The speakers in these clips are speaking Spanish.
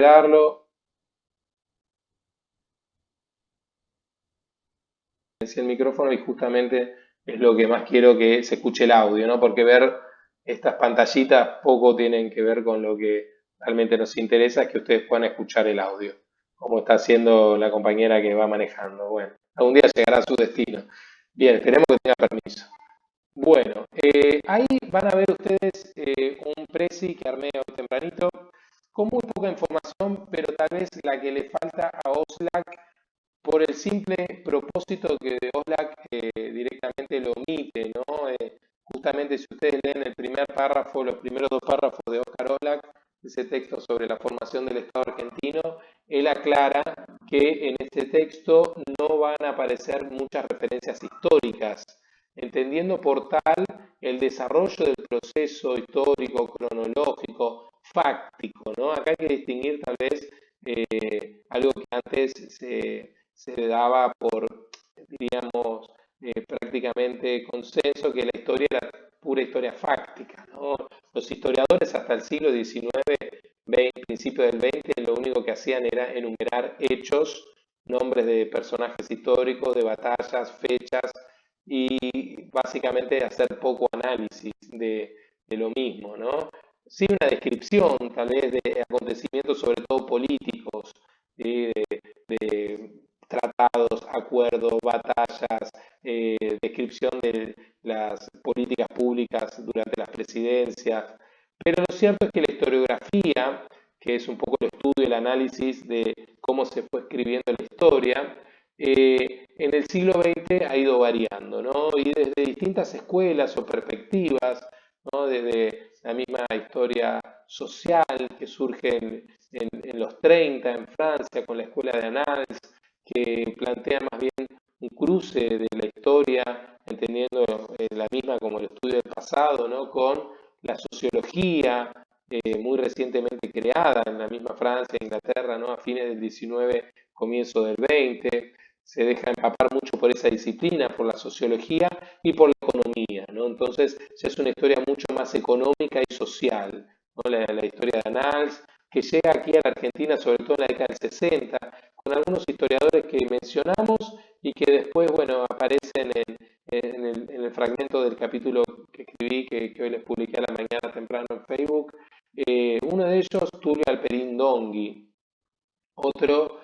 darlo. El micrófono y justamente es lo que más quiero que se escuche el audio, ¿no? Porque ver estas pantallitas poco tienen que ver con lo que realmente nos interesa, es que ustedes puedan escuchar el audio, como está haciendo la compañera que va manejando. Bueno, algún día llegará a su destino. Bien, esperemos que tenga permiso. Bueno, ahí van a ver ustedes un presi que armé hoy tempranito, con muy poca información, pero tal vez la que le falta a Oslac por el simple propósito que Oslac directamente lo omite, ¿no? Justamente si ustedes leen el primer párrafo, los primeros dos párrafos de Oscar Oslac, ese texto sobre la formación del Estado argentino, él aclara que en este texto no van a aparecer muchas referencias históricas, entendiendo por tal el desarrollo del proceso histórico, cronológico, fáctico, ¿no? Acá hay que distinguir tal vez algo que antes se daba por, diríamos, prácticamente consenso, que la historia era pura historia fáctica, ¿no? Los historiadores hasta el siglo XIX, principio del XX, lo único que hacían era enumerar hechos, nombres de personajes históricos, de batallas, fechas, y básicamente hacer poco análisis de lo mismo, ¿no? Sí, una descripción tal vez de acontecimientos, sobre todo políticos, ¿sí? De tratados, acuerdos, batallas, descripción de las políticas públicas durante las presidencias. Pero lo cierto es que la historiografía, que es un poco el estudio, el análisis de cómo se fue escribiendo la historia, en el siglo XX ha ido variando, ¿no? Y desde distintas escuelas o perspectivas, ¿no? Desde la misma historia social que surge en los 30 en Francia con la escuela de Annales, que plantea más bien un cruce de la historia, entendiendo la misma como el estudio del pasado, ¿no? Con la sociología, muy recientemente creada en la misma Francia e Inglaterra, ¿no? A fines del 19, comienzo del 20, se deja empapar mucho por esa disciplina, por la sociología y por la economía, ¿no? Entonces ya es una historia mucho más económica y social, ¿no? La historia de Annals, que llega aquí a la Argentina sobre todo en la década del 60, con algunos historiadores que mencionamos y que después, bueno, aparecen en el fragmento del capítulo que escribí, que hoy les publiqué a la mañana temprano en Facebook. Uno de ellos, Tulio Alperín Dongui, otro,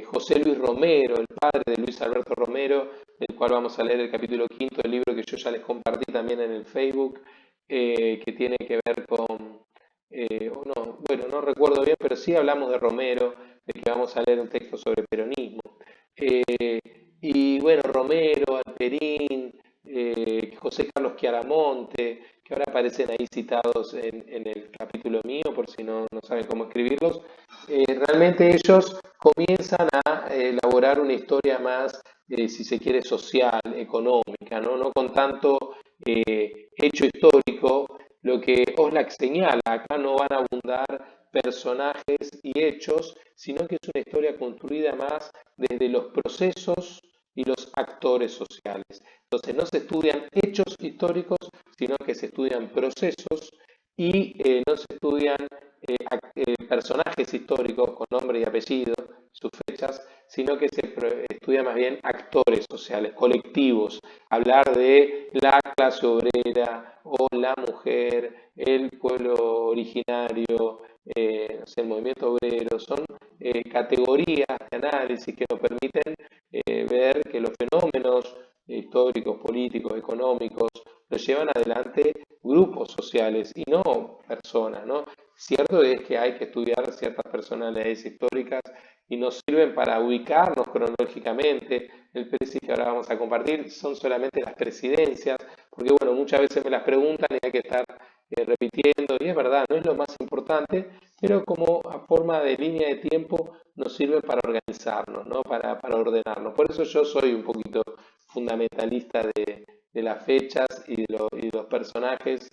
José Luis Romero, el padre de Luis Alberto Romero, del cual vamos a leer el capítulo quinto del libro que yo ya les compartí también en el Facebook, que tiene que ver con, no, bueno, no recuerdo bien, pero sí hablamos de Romero, de que vamos a leer un texto sobre peronismo. Eh, y bueno, Romero, Alperín, José Carlos Chiaramonte, que ahora aparecen ahí citados en el capítulo mío, por si no saben cómo escribirlos, realmente ellos comienzan a elaborar una historia más, si se quiere, social, económica, no con tanto hecho histórico. Lo que Oslac señala, acá no van a abundar personajes y hechos, sino que es una historia construida más desde los procesos y los actores sociales. Entonces no se estudian hechos históricos, sino que se estudian procesos y no se estudian personajes históricos con nombre y apellido, sus fechas, sino que se estudia más bien actores sociales, colectivos, hablar de la clase obrera o la mujer, el pueblo originario, no sé, el movimiento obrero, son categorías de análisis que nos permiten ver que los fenómenos históricos, políticos, económicos, los llevan adelante grupos sociales y no personas, ¿no? Cierto es que hay que estudiar ciertas personalidades históricas y nos sirven para ubicarnos cronológicamente. El presi que ahora vamos a compartir son solamente las presidencias, porque bueno, muchas veces me las preguntan y hay que estar repitiendo, y es verdad, no es lo más importante, pero como a forma de línea de tiempo nos sirve para organizarnos, ¿no? Para ordenarnos. Por eso yo soy un poquito fundamentalista de las fechas y de los personajes,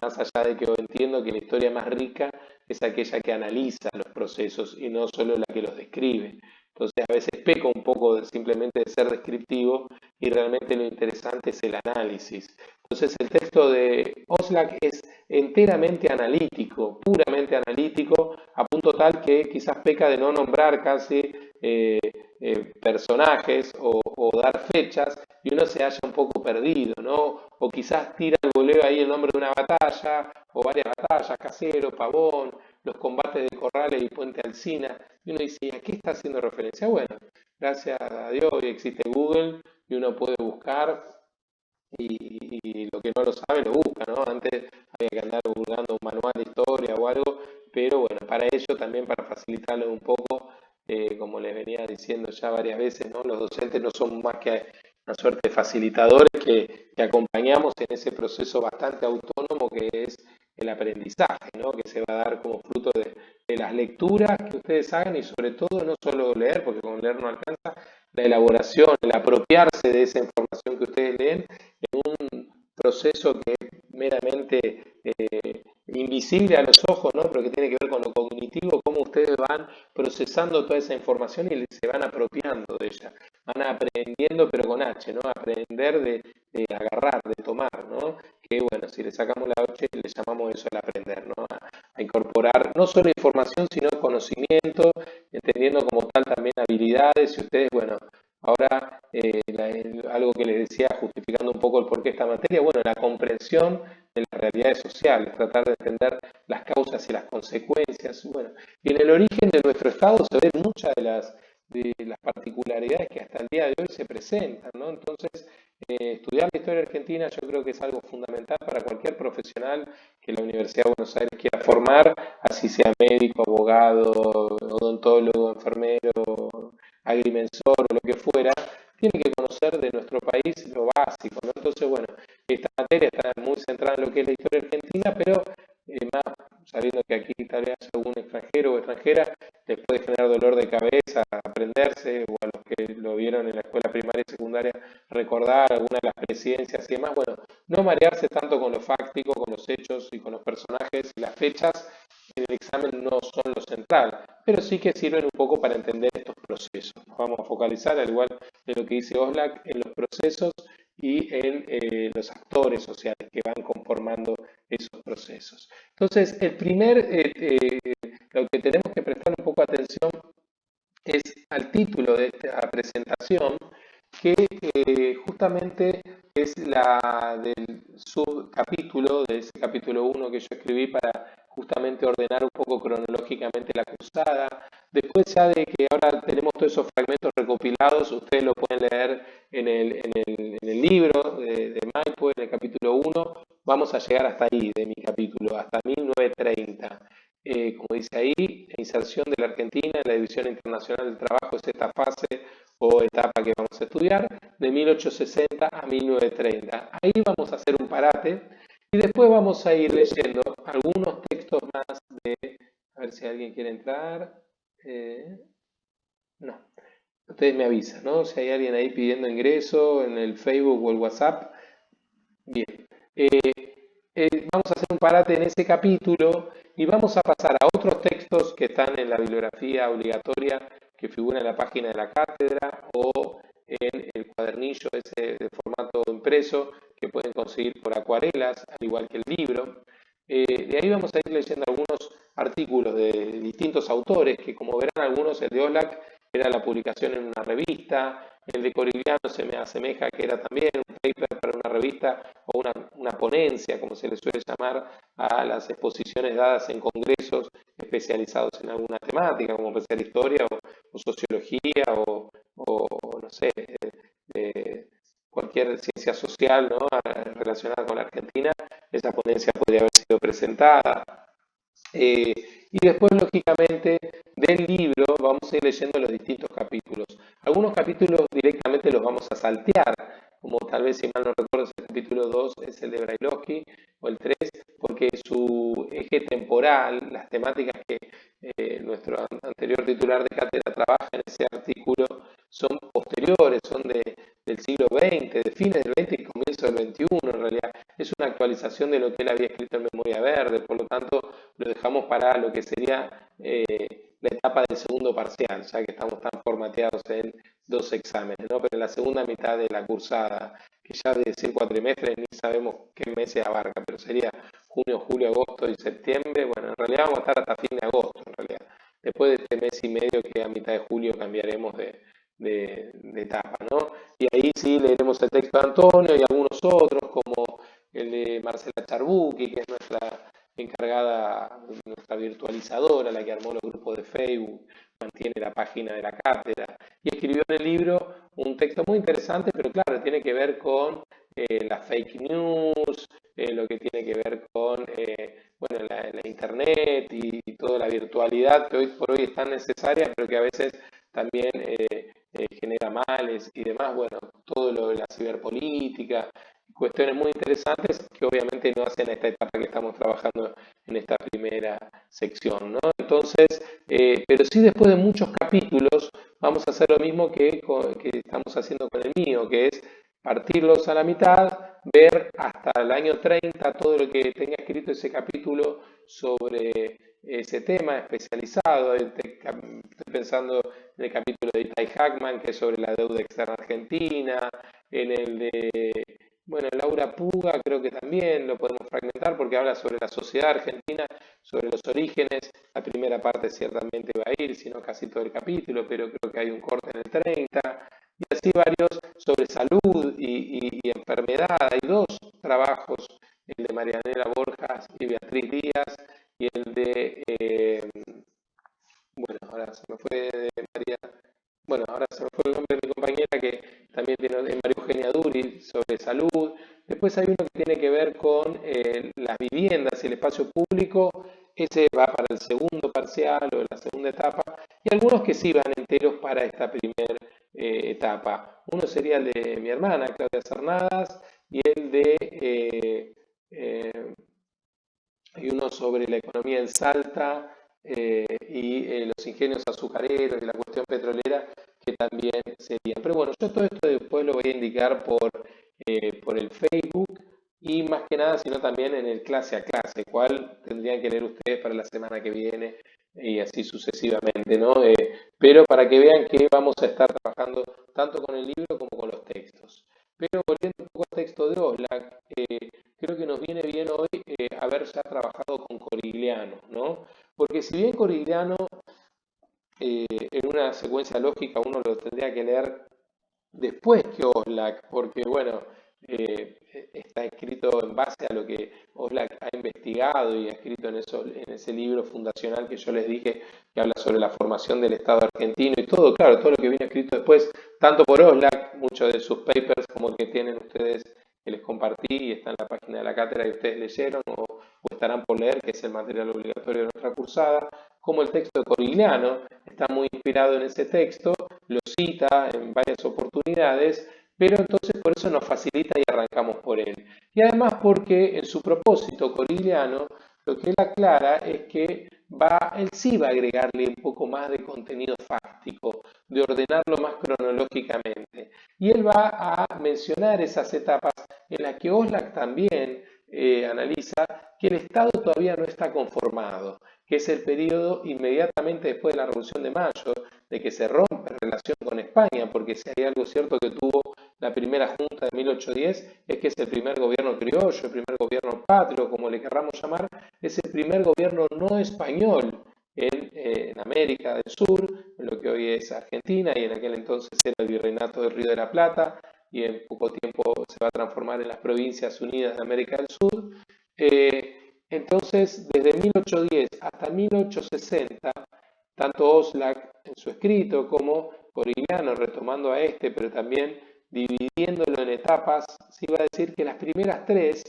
más allá de que yo entiendo que la historia más rica es aquella que analiza los procesos y no solo la que los describe. Entonces a veces peco un poco simplemente de ser descriptivo y realmente lo interesante es el análisis. Entonces el texto de Oslac es enteramente analítico, puramente analítico, a punto tal que quizás peca de no nombrar casi personajes o dar fechas y uno se halla un poco perdido, ¿no? O quizás tira al voleo ahí el nombre de una batalla o varias batallas, Casero, Pavón, los combates de Corrales y Puente Alsina, y uno dice, ¿a qué está haciendo referencia? Bueno, gracias a Dios hoy existe Google y uno puede buscar y lo que no lo sabe lo busca, ¿no? Antes había que andar buscando un manual de historia o algo, pero bueno, para ello también para facilitarlo un poco, como les venía diciendo ya varias veces, ¿no? Los docentes no son más que una suerte de facilitadores que acompañamos en ese proceso bastante autónomo que es el aprendizaje, ¿no? Que se va a dar como fruto de las lecturas que ustedes hagan y sobre todo no solo leer, porque con leer no alcanza, la elaboración, el apropiarse de esa información que ustedes leen en un proceso que es meramente invisible a los ojos, ¿no? Pero que tiene que ver con lo cognitivo, cómo ustedes van procesando toda esa información y se van apropiando de ella, van aprendiendo pero con H, ¿no? Aprender de agarrar, de tomar, ¿no? Que bueno, si le sacamos la H le llamamos eso el aprender, ¿no? A incorporar no solo información sino conocimiento, entendiendo como tal también habilidades y ustedes, bueno, ahora, algo que les decía, justificando un poco el porqué de esta materia, bueno, la comprensión de las realidades sociales, tratar de entender las causas y las consecuencias. Bueno, y en el origen de nuestro Estado se ven muchas de las particularidades que hasta el día de hoy se presentan, ¿no? Entonces, estudiar la historia argentina yo creo que es algo fundamental para cualquier profesional que la Universidad de Buenos Aires quiera formar, así sea médico, abogado, odontólogo, enfermero, agrimensor o lo que fuera, tiene que conocer de nuestro país lo básico, ¿no? Entonces, bueno, esta materia está muy centrada en lo que es la historia argentina, pero más sabiendo que aquí tal vez algún extranjero o extranjera les puede generar dolor de cabeza aprenderse, o a los que lo vieron en la escuela primaria y secundaria recordar alguna de las presidencias y demás, bueno, no marearse tanto con lo fáctico, con los hechos y con los personajes y las fechas en el examen no son lo central, pero sí que sirven un poco para entender estos procesos. Nos vamos a focalizar, al igual de lo que dice Oslak, en los procesos y en los actores sociales que van conformando esos procesos. Entonces, lo que tenemos que prestar un poco atención es al título de esta presentación, que justamente es la del subcapítulo, de ese capítulo 1 que yo escribí para justamente ordenar un poco cronológicamente la cruzada. Después ya de que ahora tenemos todos esos fragmentos recopilados, ustedes lo pueden leer en el libro de Maipo, en el capítulo 1, vamos a llegar hasta ahí, de mi capítulo, hasta 1930. Como dice ahí, la inserción de la Argentina en la División Internacional del Trabajo es esta fase o etapa que vamos a estudiar, de 1860 a 1930. Ahí vamos a hacer un parate y después vamos a ir leyendo algunos textos más a ver si alguien quiere entrar. No, ustedes me avisan, ¿no? Si hay alguien ahí pidiendo ingreso en el Facebook o el WhatsApp. Bien. Vamos a hacer un parate en ese capítulo y vamos a pasar a otros textos que están en la bibliografía obligatoria que figura en la página de la cátedra o en el cuadernillo ese de formato impreso que pueden conseguir por acuarelas, al igual que el libro. De ahí vamos a ir leyendo algunos artículos de distintos autores, que como verán algunos, el de Olac era la publicación en una revista, el de Corigliano se me asemeja que era también un paper para una revista o una ponencia, como se le suele llamar, a las exposiciones dadas en congresos especializados en alguna temática, como puede ser historia o sociología o no sé, cualquier ciencia social, ¿no? Relacionada con la Argentina, esa ponencia podría haber sido presentada. Eh, y después, lógicamente, del libro vamos a ir leyendo los distintos capítulos. Algunos capítulos directamente los vamos a saltear, como tal vez, si mal no recuerdo, el capítulo 2 es el de Brailovsky, o el 3, porque su eje temporal, las temáticas que nuestro anterior titular de cátedra trabaja en ese artículo, son posteriores, son del siglo XX, de fines del XX y comienzo del XXI, en realidad. Es una actualización de lo que él había escrito en Memoria Verde, por lo tanto, lo dejamos dejamos para lo que sería la etapa del segundo parcial, ya que estamos tan formateados en 2 exámenes, ¿no? Pero en la segunda mitad de la cursada, que ya de decir cuatrimestres ni sabemos qué meses abarca, pero sería junio, julio, agosto y septiembre. Bueno, en realidad vamos a estar hasta fin de agosto, en realidad. Después de este mes y medio que a mitad de julio cambiaremos de etapa, ¿no? Y ahí sí leeremos el texto de Antonio y algunos otros, como el de Marcela Charbucchi, que es nuestra encargada, nuestra virtualizadora, la que armó los grupos de Facebook, mantiene la página de la cátedra, y escribió en el libro un texto muy interesante, pero claro, tiene que ver con la fake news, lo que tiene que ver con bueno, la internet y toda la virtualidad que hoy por hoy es tan necesaria, pero que a veces también genera males y demás. Bueno, todo lo de la ciberpolítica, cuestiones muy interesantes que obviamente no hacen a esta etapa que estamos trabajando en esta primera sección, ¿no? Entonces, pero sí después de muchos capítulos vamos a hacer lo mismo que estamos haciendo con el mío, que es partirlos a la mitad, ver hasta el año 30 todo lo que tenga escrito ese capítulo sobre ese tema especializado. Estoy pensando en el capítulo de Itai Hackman, que es sobre la deuda externa argentina, en el de, bueno, Laura Puga, creo que también lo podemos fragmentar porque habla sobre la sociedad argentina, sobre los orígenes. La primera parte ciertamente va a ir, sino casi todo el capítulo, pero creo que hay un corte en el 30. Y así varios sobre salud y enfermedad. Hay dos trabajos, el de Marianela Borjas y Beatriz Díaz, y el de, bueno, ahora se me fue de María, bueno, ahora se me fue el nombre de mi compañera que también tiene en María Eugenia Duri sobre salud. Después hay uno que tiene que ver con las viviendas y el espacio público. Ese va para el segundo parcial o la segunda etapa. Y algunos que sí van enteros para esta primera etapa. Uno sería el de mi hermana, Claudia Cernadas, y el de hay uno sobre la economía en Salta y los ingenios azucareros y la cuestión petrolera que también serían. Pero bueno, yo todo esto después lo voy a indicar por el Facebook y más que nada, sino también en el clase a clase, cuál tendrían que leer ustedes para la semana que viene y así sucesivamente, ¿no? Pero para que vean que vamos a estar trabajando tanto con el libro como con los textos. Pero volviendo un poco al texto de Oslak, creo que nos viene bien hoy haber ya trabajado con Corigliano, ¿no? Porque si bien Corigliano en una secuencia lógica uno lo tendría que leer después que Oslak, porque bueno, está escrito en base a lo que Oslak ha investigado y ha escrito en ese libro fundacional que yo les dije, que habla sobre la formación del Estado argentino y todo, claro, todo lo que viene escrito después, tanto por Oslak, muchos de sus papers como el que tienen ustedes que les compartí y está en la página de la cátedra y ustedes leyeron o estarán por leer, que es el material obligatorio de nuestra cursada, como el texto de Corigliano está muy inspirado en ese texto, lo cita en varias oportunidades, pero entonces por eso nos facilita y arrancamos por él. Y además porque en su propósito Corigliano lo que él aclara es que él sí va a agregarle un poco más de contenido fáctico, de ordenarlo más cronológicamente. Y él va a mencionar esas etapas en las que Oslak también analiza que el Estado todavía no está conformado, que es el periodo inmediatamente después de la Revolución de Mayo, de que se rompe relación con España, porque si hay algo cierto que tuvo la primera junta de 1810, es que es el primer gobierno criollo, el primer gobierno patrio, como le querramos llamar, es el primer gobierno no español en América del Sur, en lo que hoy es Argentina, y en aquel entonces era el Virreinato del Río de la Plata, y en poco tiempo se va a transformar en las Provincias Unidas de América del Sur. Entonces, desde 1810 hasta 1860, tanto Oslak en su escrito como Corigliano retomando a este, pero también dividiéndolo en etapas, se iba a decir que las primeras tres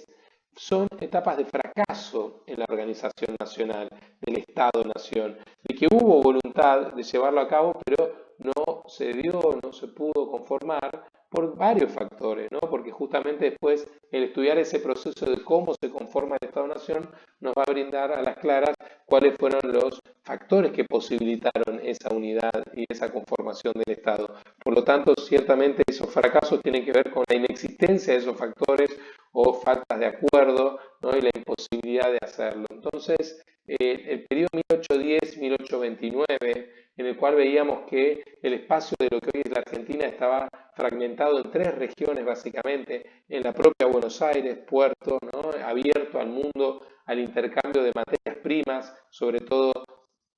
son etapas de fracaso en la organización nacional, del Estado-Nación, de que hubo voluntad de llevarlo a cabo, pero no se dio, no se pudo conformar por varios factores, ¿no? Porque justamente después el estudiar ese proceso de cómo se conforma el Estado-Nación nos va a brindar a las claras cuáles fueron los factores que posibilitaron esa unidad y esa conformación del Estado. Por lo tanto, ciertamente esos fracasos tienen que ver con la inexistencia de esos factores o faltas de acuerdo, ¿no? Y la imposibilidad de hacerlo. Entonces, el periodo 1810-1829, en el cual veíamos que el espacio de lo que hoy es la Argentina estaba fragmentado en tres regiones básicamente, en la propia Buenos Aires, puerto, ¿no? Abierto al mundo, al intercambio de materias primas, sobre todo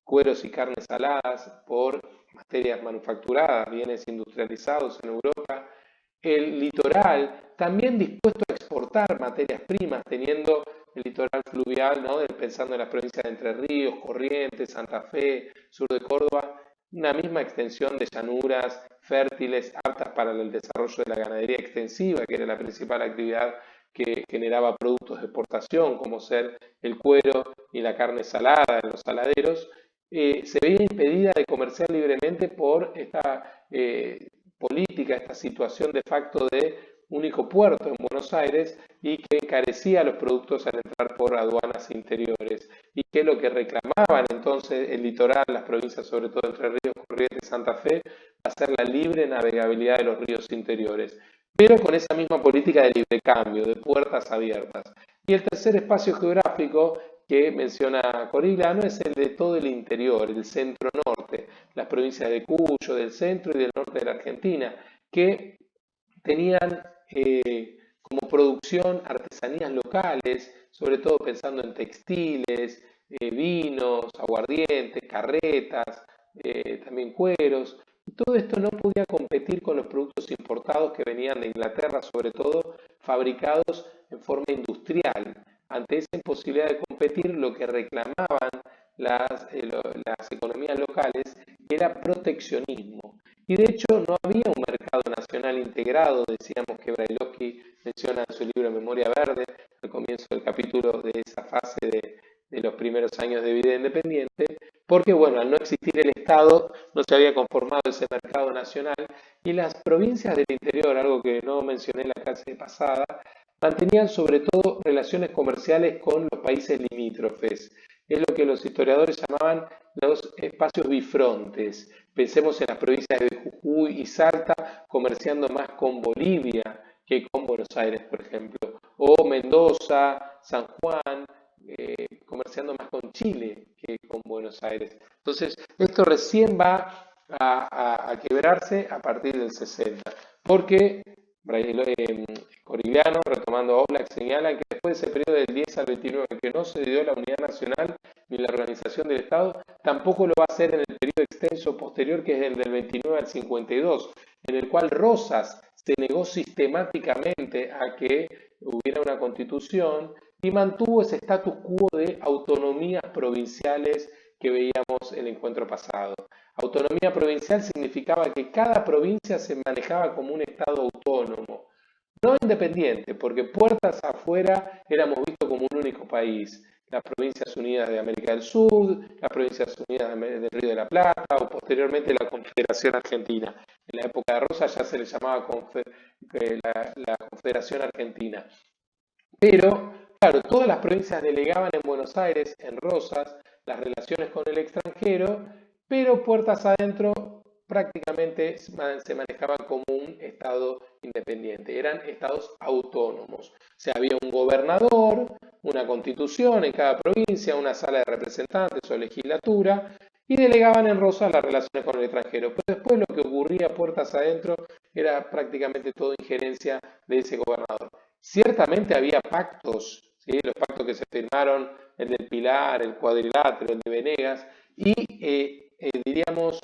cueros y carnes saladas por materias manufacturadas, bienes industrializados en Europa, el litoral también dispuesto a exportar materias primas, teniendo el litoral fluvial, ¿no? Pensando en las provincias de Entre Ríos, Corrientes, Santa Fe, sur de Córdoba, una misma extensión de llanuras fértiles, aptas para el desarrollo de la ganadería extensiva, que era la principal actividad que generaba productos de exportación, como ser el cuero y la carne salada en los saladeros, se veía impedida de comerciar libremente por esta política, esta situación de facto de único puerto en Buenos Aires y que encarecía los productos al entrar por aduanas interiores y que lo que reclamaban entonces el litoral, las provincias sobre todo Entre Ríos, Corrientes y Santa Fe, va a ser la libre navegabilidad de los ríos interiores, pero con esa misma política de libre cambio, de puertas abiertas. Y el tercer espacio geográfico que menciona Corigliano es el de todo el interior, el centro-norte, las provincias de Cuyo, del centro y del norte de la Argentina, que tenían como producción artesanías locales, sobre todo pensando en textiles, vinos, aguardientes, carretas, también cueros. Y todo esto no podía competir con los productos importados que venían de Inglaterra, sobre todo fabricados en forma industrial. Ante esa imposibilidad de competir, lo que reclamaban las economías locales era proteccionismo. Y de hecho no había un mercado nacional integrado, decíamos que Brailovsky menciona en su libro Memoria Verde, al comienzo del capítulo de esa fase de los primeros años de vida independiente, porque bueno, al no existir el Estado no se había conformado ese mercado nacional y las provincias del interior, algo que no mencioné en la clase pasada, mantenían sobre todo relaciones comerciales con los países limítrofes. Es lo que los historiadores llamaban los espacios bifrontes. Pensemos en las provincias de Jujuy y Salta comerciando más con Bolivia que con Buenos Aires, por ejemplo. O Mendoza, San Juan, comerciando más con Chile que con Buenos Aires. Entonces, esto recién va a quebrarse a partir del 60, porque Corigliano, retomando Oblak, señala que después de ese periodo del 10 al 29 que no se dio la unidad nacional ni la organización del Estado, tampoco lo va a hacer en el periodo extenso posterior, que es el del 29 al 52, en el cual Rosas se negó sistemáticamente a que hubiera una constitución y mantuvo ese status quo de autonomías provinciales que veíamos en el encuentro pasado. Autonomía provincial significaba que cada provincia se manejaba como un estado autónomo, no independiente, porque puertas afuera éramos vistos como un único país. Las Provincias Unidas de América del Sur, las Provincias Unidas del Río de la Plata o posteriormente la Confederación Argentina. En la época de Rosas ya se le llamaba la Confederación Argentina. Pero, claro, todas las provincias delegaban en Buenos Aires, en Rosas, las relaciones con el extranjero, pero puertas adentro prácticamente se manejaban como un estado independiente, eran estados autónomos. O sea, había un gobernador, una constitución en cada provincia, una sala de representantes o legislatura, y delegaban en Rosas las relaciones con el extranjero. Pero después lo que ocurría puertas adentro era prácticamente toda injerencia de ese gobernador. Ciertamente había pactos, ¿sí? Los pactos que se firmaron, el del Pilar, el Cuadrilátero, el de Venegas, y diríamos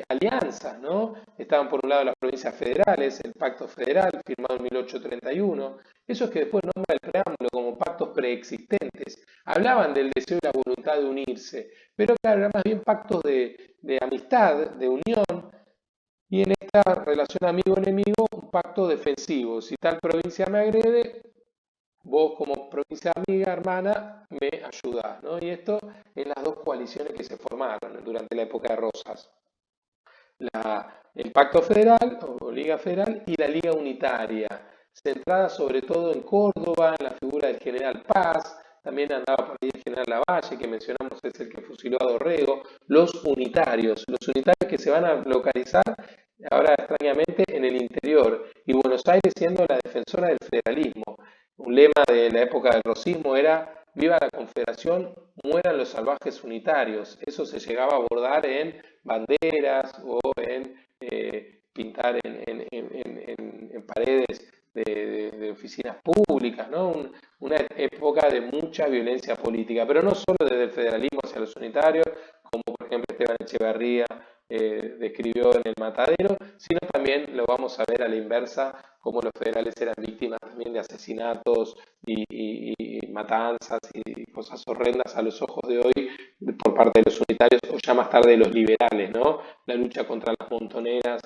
alianzas, ¿no? Estaban por un lado las provincias federales, el Pacto Federal firmado en 1831, esos que después nombra el preámbulo como pactos preexistentes, hablaban del deseo y la voluntad de unirse, pero claro, eran más bien pactos de amistad, de unión, y en esta relación amigo-enemigo, un pacto defensivo. Si tal provincia me agrede, vos como provincia amiga, hermana, me ayudás, ¿no? Y esto en las dos coaliciones que se formaron durante la época de Rosas. El Pacto Federal o Liga Federal y la Liga Unitaria, centrada sobre todo en Córdoba, en la figura del general Paz, también andaba por ahí el general Lavalle, que mencionamos es el que fusiló a Dorrego, los unitarios que se van a localizar ahora extrañamente en el interior, y Buenos Aires siendo la defensora del federalismo, un lema de la época del rosismo era viva la Confederación, mueran los salvajes unitarios. Eso se llegaba a abordar en banderas o en pintar en paredes de oficinas públicas, ¿no? Una época de mucha violencia política, pero no solo desde el federalismo hacia los unitarios, como por ejemplo Esteban Echeverría describió en El Matadero, sino también lo vamos a ver a la inversa, como los federales eran víctimas también de asesinatos y matanzas y cosas horrendas a los ojos de hoy por parte de los unitarios o ya más tarde de los liberales, ¿no? La lucha contra las montoneras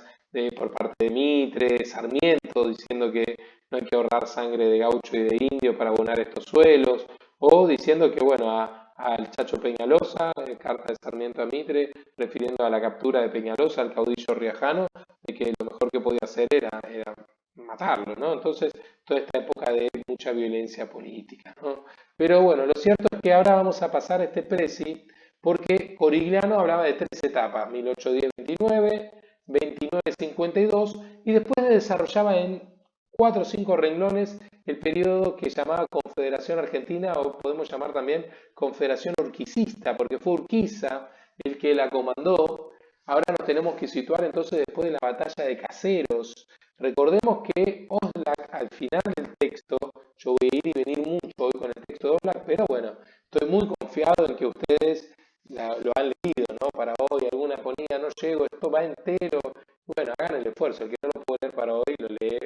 por parte de Mitre, Sarmiento, diciendo que no hay que ahorrar sangre de gaucho y de indio para abonar estos suelos, o diciendo que, bueno, al Chacho Peñalosa, carta de Sarmiento a Mitre, refiriendo a la captura de Peñalosa, al caudillo riojano, de que lo mejor que podía hacer era matarlo, ¿no? Entonces, toda esta época de mucha violencia política, ¿no? Pero bueno, lo cierto es que ahora vamos a pasar a este presi, porque Corigliano hablaba de tres etapas, 1810-29, 29-52, y después desarrollaba en 4 o 5 renglones el periodo que llamaba Confederación Argentina, o podemos llamar también Confederación Urquicista, porque fue Urquiza el que la comandó. Ahora nos tenemos que situar entonces después de la batalla de Caseros. Recordemos que Oslac, al final del texto, yo voy a ir y venir mucho hoy con el texto de Oslac, pero bueno, estoy muy confiado en que ustedes lo han leído, ¿no? Para hoy, alguna ponía, no llego, esto va entero. Bueno, hagan el esfuerzo, el que no lo puede leer para hoy, lo lee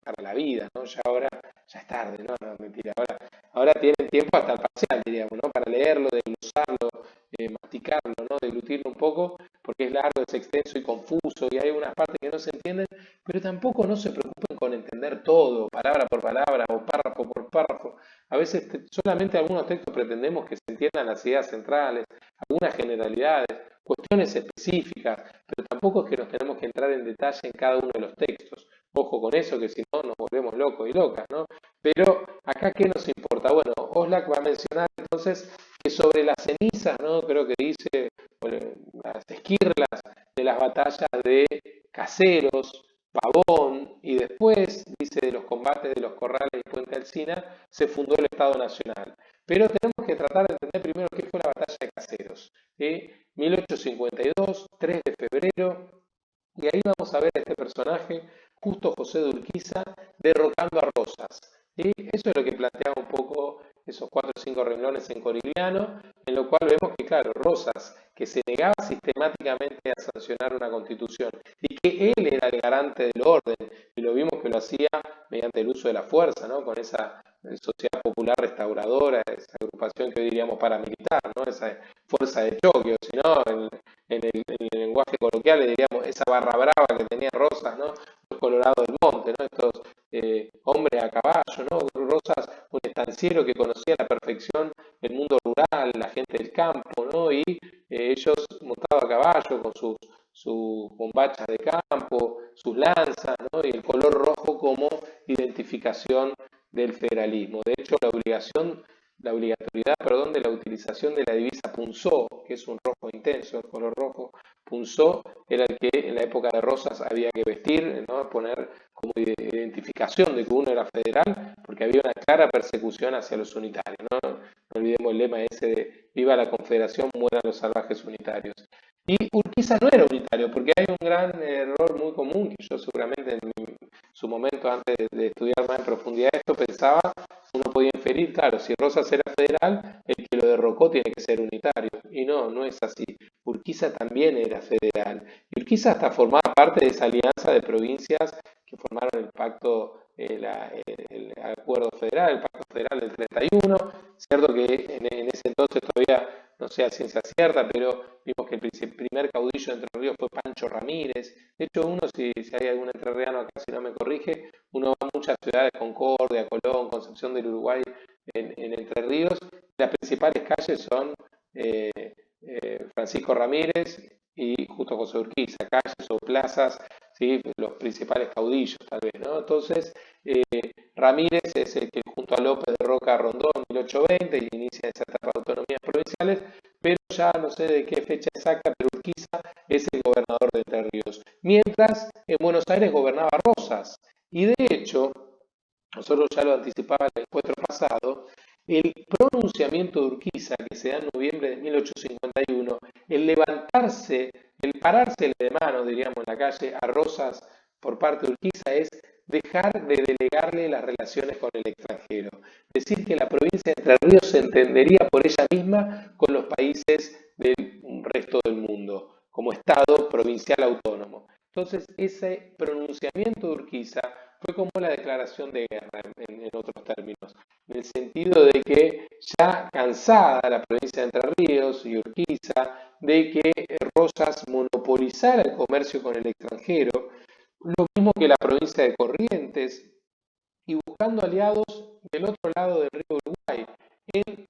para la vida, ¿no? Ya ahora, ya es tarde, ¿no? No, mentira. Ahora tienen tiempo hasta el parcial, diríamos, ¿no? Para leerlo, desglosarlo, masticarlo, ¿no? Deglutirlo un poco, porque es largo, es extenso y confuso, y hay unas partes que no se entienden, pero tampoco no se preocupen con entender todo, palabra por palabra o párrafo por párrafo. A veces solamente algunos textos pretendemos que se entiendan las ideas centrales, algunas generalidades, cuestiones específicas, pero tampoco es que nos tenemos que entrar en detalle en cada uno de los textos. Ojo con eso, que si no nos volvemos locos y locas, ¿no? Pero acá, ¿qué nos importa? Bueno, Oslac va a mencionar entonces que sobre las cenizas, ¿no? Creo que dice, bueno, las esquirlas de las batallas de Caseros, Pavón, y después, dice, de los combates de los Corrales y Puente Alsina, se fundó el Estado Nacional. Pero tenemos que tratar de entender primero qué fue la batalla de Caseros. 1852, 3 de febrero, y ahí vamos a ver a este personaje, Justo José de Urquiza, derrocando a Rosas. ¿Sí? Eso es lo que planteaba un poco esos 4 o 5 renglones en Corigliano, en lo cual vemos que, claro, Rosas, que se negaba sistemáticamente a sancionar una constitución y que él era el garante del orden, y lo vimos que lo hacía mediante el uso de la fuerza, ¿no? Con esa sociedad popular restauradora, esa agrupación que hoy diríamos paramilitar, ¿no? Esa fuerza de choque, o si no, en el lenguaje coloquial le diríamos esa barra brava que tenía Rosas, ¿no? Los Colorados del Monte, ¿no? Estos hombres a caballo, ¿no? Rosas, un estanciero que conocía a la perfección el mundo rural, la gente del campo, ¿no? Y ellos montados a caballo con sus bombachas de campo, sus lanzas, ¿no? Y el color rojo como identificación del federalismo. De hecho, la obligatoriedad, perdón, de la utilización de la divisa punzó, que es un rojo intenso, el color rojo, punzó, era el que en la época de Rosas había que vestir, ¿no? Poner como identificación de que uno era federal, porque había una clara persecución hacia los unitarios, ¿no? No olvidemos el lema ese de viva la Confederación, mueran los salvajes unitarios. Y Urquiza no era unitario, porque hay un gran error muy común que yo seguramente en su momento, antes de estudiar más en profundidad esto, pensaba, uno podía inferir, claro, si Rosas era federal, el que lo derrocó tiene que ser unitario. Y no, no es así. Urquiza también era federal. Y Urquiza hasta formaba parte de esa alianza de provincias que formaron el pacto, el acuerdo federal, el pacto federal del 31. Cierto que en ese entonces todavía no sea ciencia cierta, pero vimos que el primer caudillo de Entre Ríos fue Pancho Ramírez. De hecho, uno, si hay algún entrerriano acá, si no me corrige, uno va a muchas ciudades, Concordia, Colón, Concepción del Uruguay, en Entre Ríos. Las principales calles son Francisco Ramírez y Justo José Urquiza, calles o plazas, ¿sí? Los principales caudillos tal vez, ¿no? Entonces, Ramírez es el que junto a López derroca a Rondón en 1820 y inicia esa etapa de autonomías provinciales, pero ya no sé de qué fecha exacta, pero Urquiza es el gobernador de Entre Ríos. Mientras en Buenos Aires gobernaba Rosas, y de hecho nosotros ya lo anticipaba el encuentro pasado, el pronunciamiento de Urquiza, que se da en noviembre de 1851, el levantarse, el parársele de mano, diríamos, en la calle a Rosas por parte de Urquiza es dejar de delegarle las relaciones con el extranjero. Decir que la provincia de Entre Ríos se entendería por ella misma con los países del resto del mundo, como Estado provincial autónomo. Entonces, ese pronunciamiento de Urquiza fue como la declaración de guerra, en otros términos, en el sentido de que ya cansada la provincia de Entre Ríos y Urquiza de que Rosas monopolizara el comercio con el extranjero, lo mismo que la provincia de Corrientes, y buscando aliados del otro lado del río Uruguay, en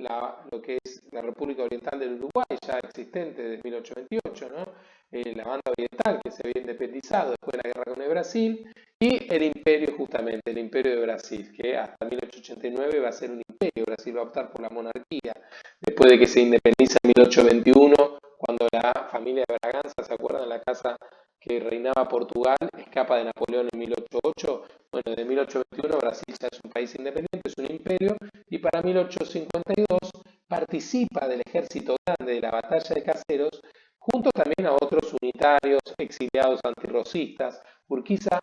lo que es la República Oriental del Uruguay, ya existente desde 1828, ¿no? La banda oriental que se había independizado después de la guerra con el Brasil, y el imperio justamente, el imperio de Brasil, que hasta 1889 va a ser un imperio, Brasil va a optar por la monarquía, después de que se independiza en 1821, cuando la familia de Braganza, ¿se acuerdan? La casa que reinaba Portugal, escapa de Napoleón en 1808. Bueno, de 1821 Brasil ya es un país independiente, es un imperio, y para 1852 participa del ejército grande de la batalla de Caseros, junto también a otros unitarios, exiliados antirrosistas. Urquiza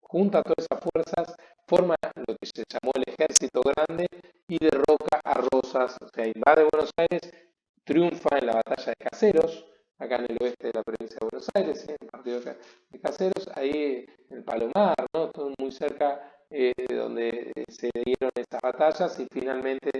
junta todas esas fuerzas, forma lo que se llamó el ejército grande y derroca a Rosas, o sea, invade Buenos Aires, triunfa en la batalla de Caseros, acá en el oeste de la provincia de Buenos Aires, en el partido de Caseros, ahí en el Palomar, ¿no? Todo muy cerca de donde se dieron estas batallas, y finalmente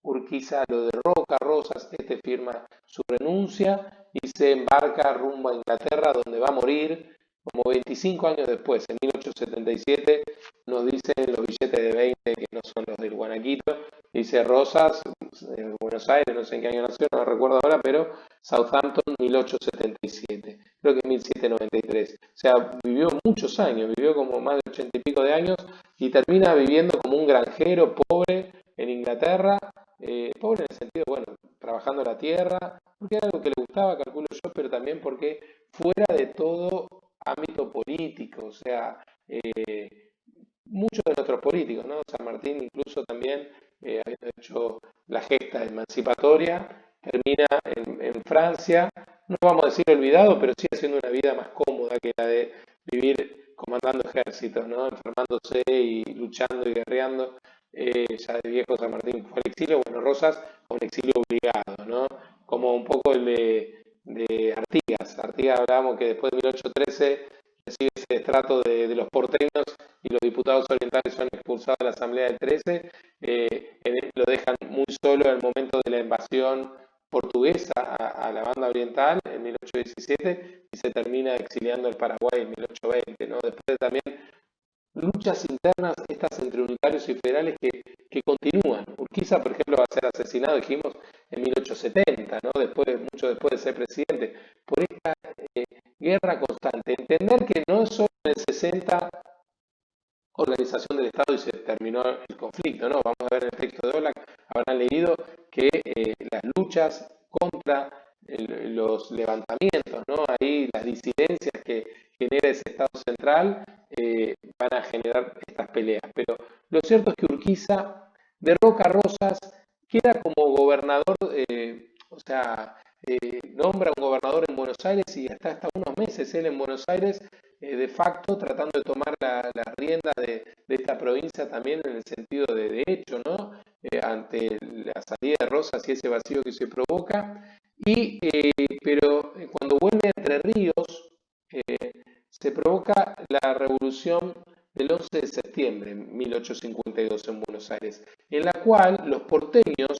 Urquiza lo derroca a Rosas, este firma su renuncia y se embarca rumbo a Inglaterra, donde va a morir como 25 años después, en 1877, nos dicen los billetes de 20 que no son los del Guanaquito, dice Rosas, en Buenos Aires, no sé en qué año nació, no me recuerdo ahora, pero Southampton 1877, creo que es 1793. O sea, vivió muchos años, vivió como más de 80 y pico de años y termina viviendo como un granjero pobre en Inglaterra, pobre en el sentido, bueno, trabajando la tierra, porque era algo que le gustaba, calculo yo, pero también porque fuera de todo ámbito político, o sea, muchos de nuestros políticos, ¿no? San Martín incluso también, habiendo hecho la gesta emancipatoria, termina en Francia, no vamos a decir olvidado, pero sí haciendo una vida más cómoda que la de vivir comandando ejércitos, ¿no? Enfermándose y luchando y guerreando. Ya de viejo San Martín fue al exilio, bueno, Rosas fue un exilio obligado, ¿no? Como un poco el de Artigas. Artigas hablábamos que después de 1813 recibe ese estrato de los porteños y los diputados orientales son expulsados de la Asamblea del 13, lo dejan muy solo en el momento de la invasión portuguesa a la banda oriental en 1817 y se termina exiliando el Paraguay en 1820, ¿no? Después también luchas internas estas entre unitarios y federales que continúan. Urquiza, por ejemplo, va a ser asesinado, dijimos, en 1870, ¿no? Mucho después de ser presidente, por esta guerra constante. Entender que no es solo en el 60 organización del Estado y se terminó el conflicto, ¿no? Vamos a ver en el texto de Ollac, habrán leído que las luchas contra los levantamientos, ¿no? Ahí las disidencias que genera ese Estado central van a generar estas peleas. Pero lo cierto es que Urquiza derroca a Rosas, queda como gobernador, o sea, nombra un gobernador en Buenos Aires y hasta unos meses él en Buenos Aires de facto tratando de tomar la rienda de esta provincia también en el sentido de hecho, ¿no? Ante la salida de Rosas y ese vacío que se provoca. Pero cuando vuelve a Entre Ríos, se provoca la revolución del 11 de septiembre de 1852 en Buenos Aires, en la cual los porteños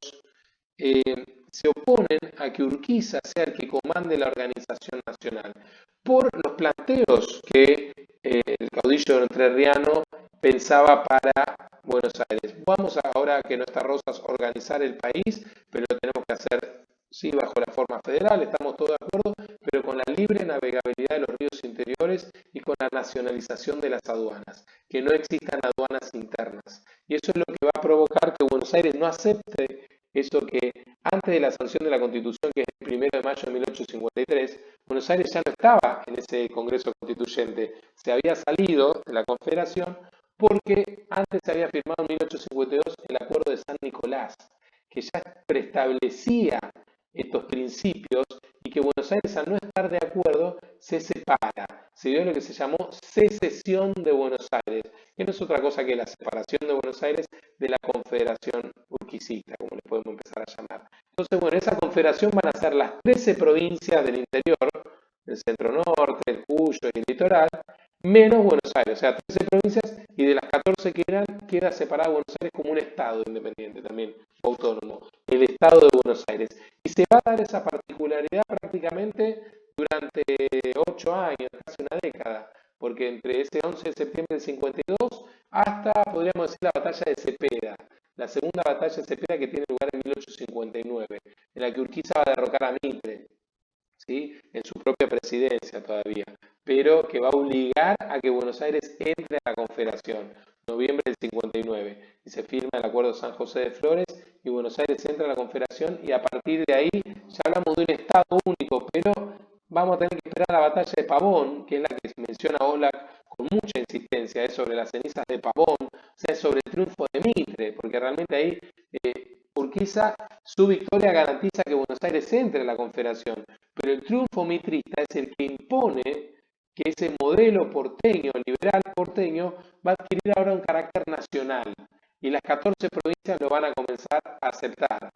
eh, se oponen a que Urquiza sea el que comande la organización nacional por los planteos que el caudillo entrerriano pensaba para Buenos Aires. Vamos ahora que no está Rosas a organizar el país, pero lo tenemos que hacer sí bajo la forma federal, estamos todos de acuerdo, pero con la libre navegabilidad de los ríos interiores y con la nacionalización de las aduanas, que no existan aduanas internas. Y eso es lo que va a provocar que Buenos Aires no acepte eso que antes de la sanción de la Constitución, que es el 1 de mayo de 1853, Buenos Aires ya no estaba en ese Congreso Constituyente, se había salido de la Confederación porque antes se había firmado en 1852 el Acuerdo de San Nicolás, que ya preestablecía estos principios y que Buenos Aires, al no estar de acuerdo, se separa. Se dio lo que se llamó secesión de Buenos Aires, que no es otra cosa que la separación de Buenos Aires de la Confederación Urquicista, como le podemos empezar a llamar. Entonces, bueno, esa confederación van a ser las 13 provincias del interior, el centro norte, el Cuyo y el litoral, menos Buenos Aires, o sea, 13 provincias, y de las 14 que eran, queda separada Buenos Aires como un estado independiente también, autónomo, el estado de Buenos Aires. Y se va a dar esa particularidad prácticamente durante 8 años, casi una década, porque entre ese 11 de septiembre del 52 hasta, podríamos decir, la batalla de Cepeda, la segunda batalla de Cepeda que tiene lugar en 1859, en la que Urquiza va a derrocar a Mitre, ¿sí? En su propia presidencia todavía, pero que va a obligar a que Buenos Aires entre a la Confederación, noviembre del 59, y se firma el Acuerdo de San José de Flores, y Buenos Aires entra a la Confederación, y a partir de ahí ya hablamos de un Estado único, pero vamos a tener que esperar a la batalla de Pavón, que es la que menciona Oblak con mucha insistencia, es sobre las cenizas de Pavón, o sea, es sobre el triunfo de Mitre, porque realmente ahí Urquiza, su victoria garantiza que Buenos Aires entre a la Confederación, pero el triunfo mitrista es el que impone que ese modelo porteño, liberal porteño, va a adquirir ahora un carácter nacional y las 14 provincias lo van a comenzar a aceptar,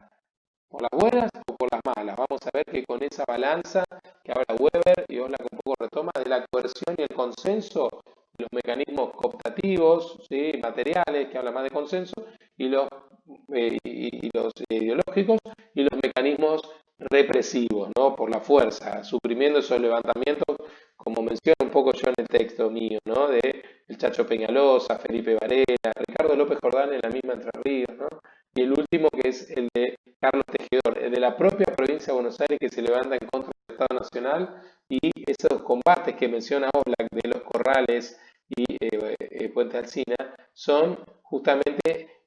por las buenas o por las malas. Vamos a ver que con esa balanza que habla Weber y Oblak un poco retoma de la coerción y el consenso, los mecanismos cooptativos, ¿sí? Materiales, que habla más de consenso, y los ideológicos, y los mecanismos represivos, ¿no? Por la fuerza, suprimiendo esos levantamientos, como menciono un poco yo en el texto mío, ¿no? De el Chacho Peñalosa, Felipe Varela, Ricardo López Jordán en la misma Entre Ríos, ¿no? Y el último que es el de Carlos Tejedor, el de la propia provincia de Buenos Aires que se levanta en contra del Estado Nacional, y esos combates que menciona Oblak de los Corrales y Puente Alsina son justamente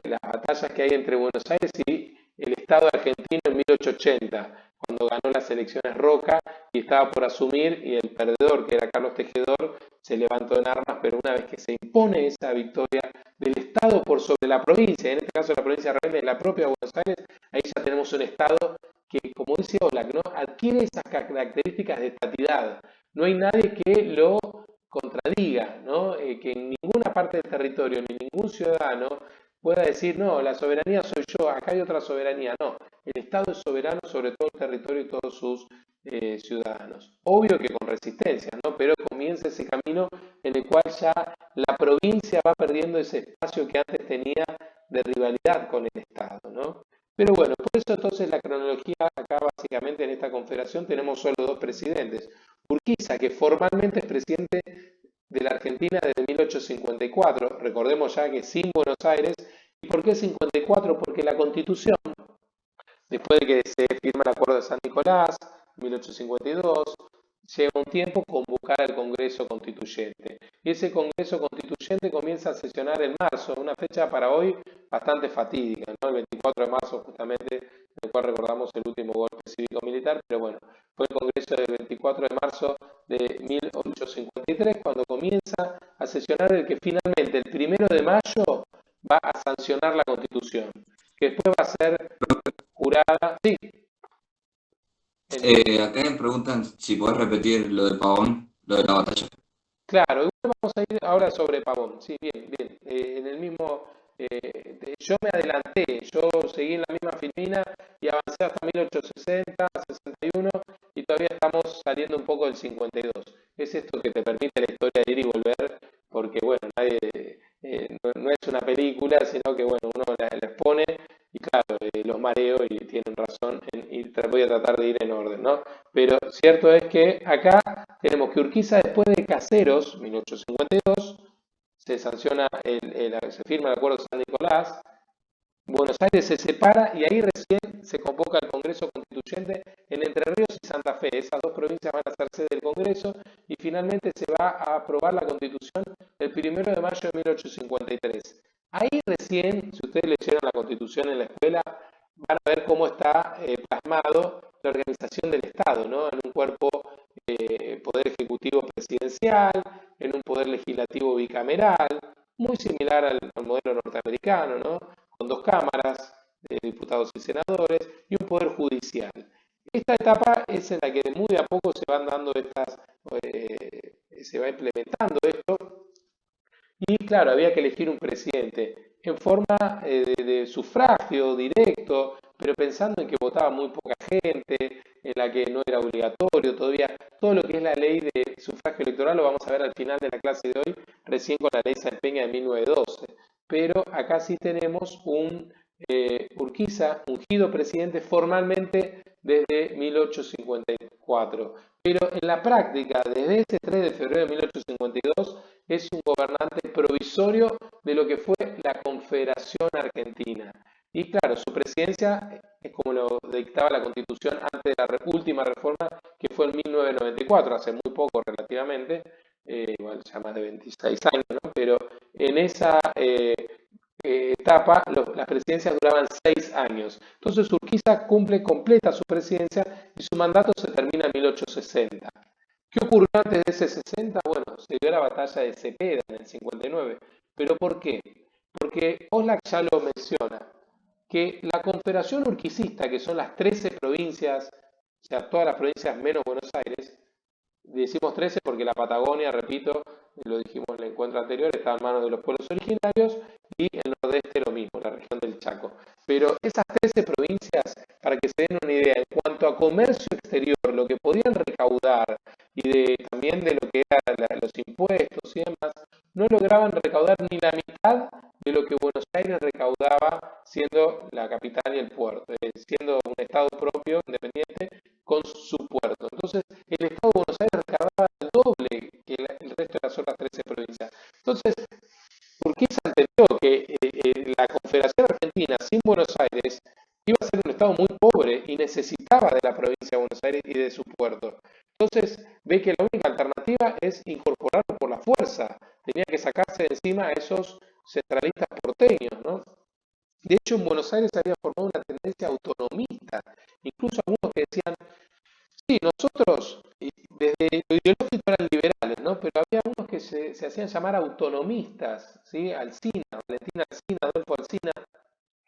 las batallas que hay entre Buenos Aires y el Estado argentino en 1880, cuando ganó las elecciones Roca y estaba por asumir, y el perdedor, que era Carlos Tejedor, se levantó en armas, pero una vez que se impone esa victoria del Estado por sobre la provincia, en este caso la provincia rebelde de la propia Buenos Aires, ahí ya tenemos un Estado que, como dice Oblak, ¿no? Adquiere esas características de estatidad. No hay nadie que lo contradiga, ¿no? Que en ninguna parte del territorio, ni ningún ciudadano pueda decir, no, la soberanía soy yo, acá hay otra soberanía. No, el Estado es soberano sobre todo el territorio y todos sus ciudadanos. Obvio que con resistencia, ¿no? Pero comienza ese camino en el cual ya la provincia va perdiendo ese espacio que antes tenía de rivalidad con el Estado, ¿no? Pero bueno, por eso entonces la cronología acá básicamente en esta confederación tenemos solo dos presidentes. Urquiza, que formalmente es presidente de la Argentina desde 1854, recordemos ya que sin Buenos Aires. ¿Y por qué 54? Porque la Constitución, después de que se firma el Acuerdo de San Nicolás, 1852, lleva un tiempo convocar al Congreso Constituyente. Y ese Congreso Constituyente comienza a sesionar en marzo, una fecha para hoy bastante fatídica, ¿no? El 24 de marzo justamente, en el cual recordamos el último golpe cívico-militar, pero bueno, fue el Congreso del 24 de marzo de 1853 cuando comienza a sesionar el que finalmente el 1 de mayo va a sancionar la Constitución, que después va a ser jurada. Sí, Acá me preguntan si podés repetir lo de Pavón, lo de la batalla. claro, igual vamos a ir ahora sobre Pavón. Sí, bien, bien. En el mismo, yo me adelanté, yo seguí en la misma filmina y avancé hasta 1860, 61 y todavía estamos saliendo un poco del 52. Es esto que te permite la historia de ir y volver, porque bueno, nadie, no es una película, sino que bueno, uno la expone y claro, los mareo y tienen razón y voy a tratar de ir en orden, ¿no? Pero cierto es que acá tenemos que Urquiza, después de Caseros, 1852, se sanciona, se firma el Acuerdo de San Nicolás, Buenos Aires se separa y ahí recién se convoca el Congreso Constituyente en Entre Ríos y Santa Fe. Esas dos provincias van a ser sede del Congreso y finalmente se va a aprobar la Constitución el 1 de mayo de 1853. Ahí recién, si ustedes leyeron la Constitución en la escuela, van a ver cómo está plasmado la organización del Estado, ¿no? En un cuerpo poder ejecutivo presidencial, en un poder legislativo bicameral, muy similar al modelo norteamericano, ¿no? Con dos cámaras de diputados y senadores y un poder judicial. Esta etapa es en la que muy de a poco se van dando se va implementando esto y claro, había que elegir un presidente en forma de sufragio directo, pero pensando en que votaba muy poca gente, en la que no era obligatorio todavía. Todo lo que es la ley de sufragio electoral lo vamos a ver al final de la clase de hoy, recién con la ley Salteña de 1912. Pero acá sí tenemos un Urquiza ungido presidente formalmente desde 1854. Pero en la práctica, desde ese 3 de febrero de 1852, es un gobernante provisorio de lo que fue la Confederación Argentina. Y claro, su presidencia es como lo dictaba la Constitución antes de la última reforma, que fue en 1994, hace muy poco relativamente, igual ya más de 26 años, ¿no? Pero en esa etapa las presidencias duraban 6 años. Entonces Urquiza completa su presidencia y su mandato se termina en 1860. ¿Qué ocurrió antes de ese 60? Bueno, se dio la batalla de Cepeda en el 59. ¿Pero por qué? Porque Oslac ya lo menciona, que la Confederación Urquicista, que son las 13 provincias, o sea, todas las provincias menos Buenos Aires, decimos 13 porque la Patagonia, repito, lo dijimos en el encuentro anterior, está en manos de los pueblos originarios y el nordeste lo mismo, la región del Chaco. Pero esas 13 provincias, para que se den una idea, en cuanto a comercio exterior, lo que podían recaudar y también de lo que eran los impuestos y demás, no lograban recaudar ni la mitad de lo que Buenos Aires recaudaba siendo la capital y el puerto, siendo un estado propio, independiente, con su puerto. Entonces, el estado de Buenos Aires recaudaba el doble que el resto de las otras 13 provincias. Entonces, Urquiza entendió que la Confederación Argentina sin Buenos Aires iba a ser un estado muy pobre y necesitaba de la provincia de Buenos Aires y de su puerto. Entonces ve que la única alternativa es incorporarlo por la fuerza. Tenía que sacarse de encima a esos centralistas porteños, ¿no? De hecho, en Buenos Aires había formado una tendencia autonomista. Incluso algunos que decían, sí, nosotros, desde lo ideológico eran liberales, ¿no? Pero había unos que se hacían llamar autonomistas, ¿sí? Alsina, Valentín Alsina, Adolfo Alsina,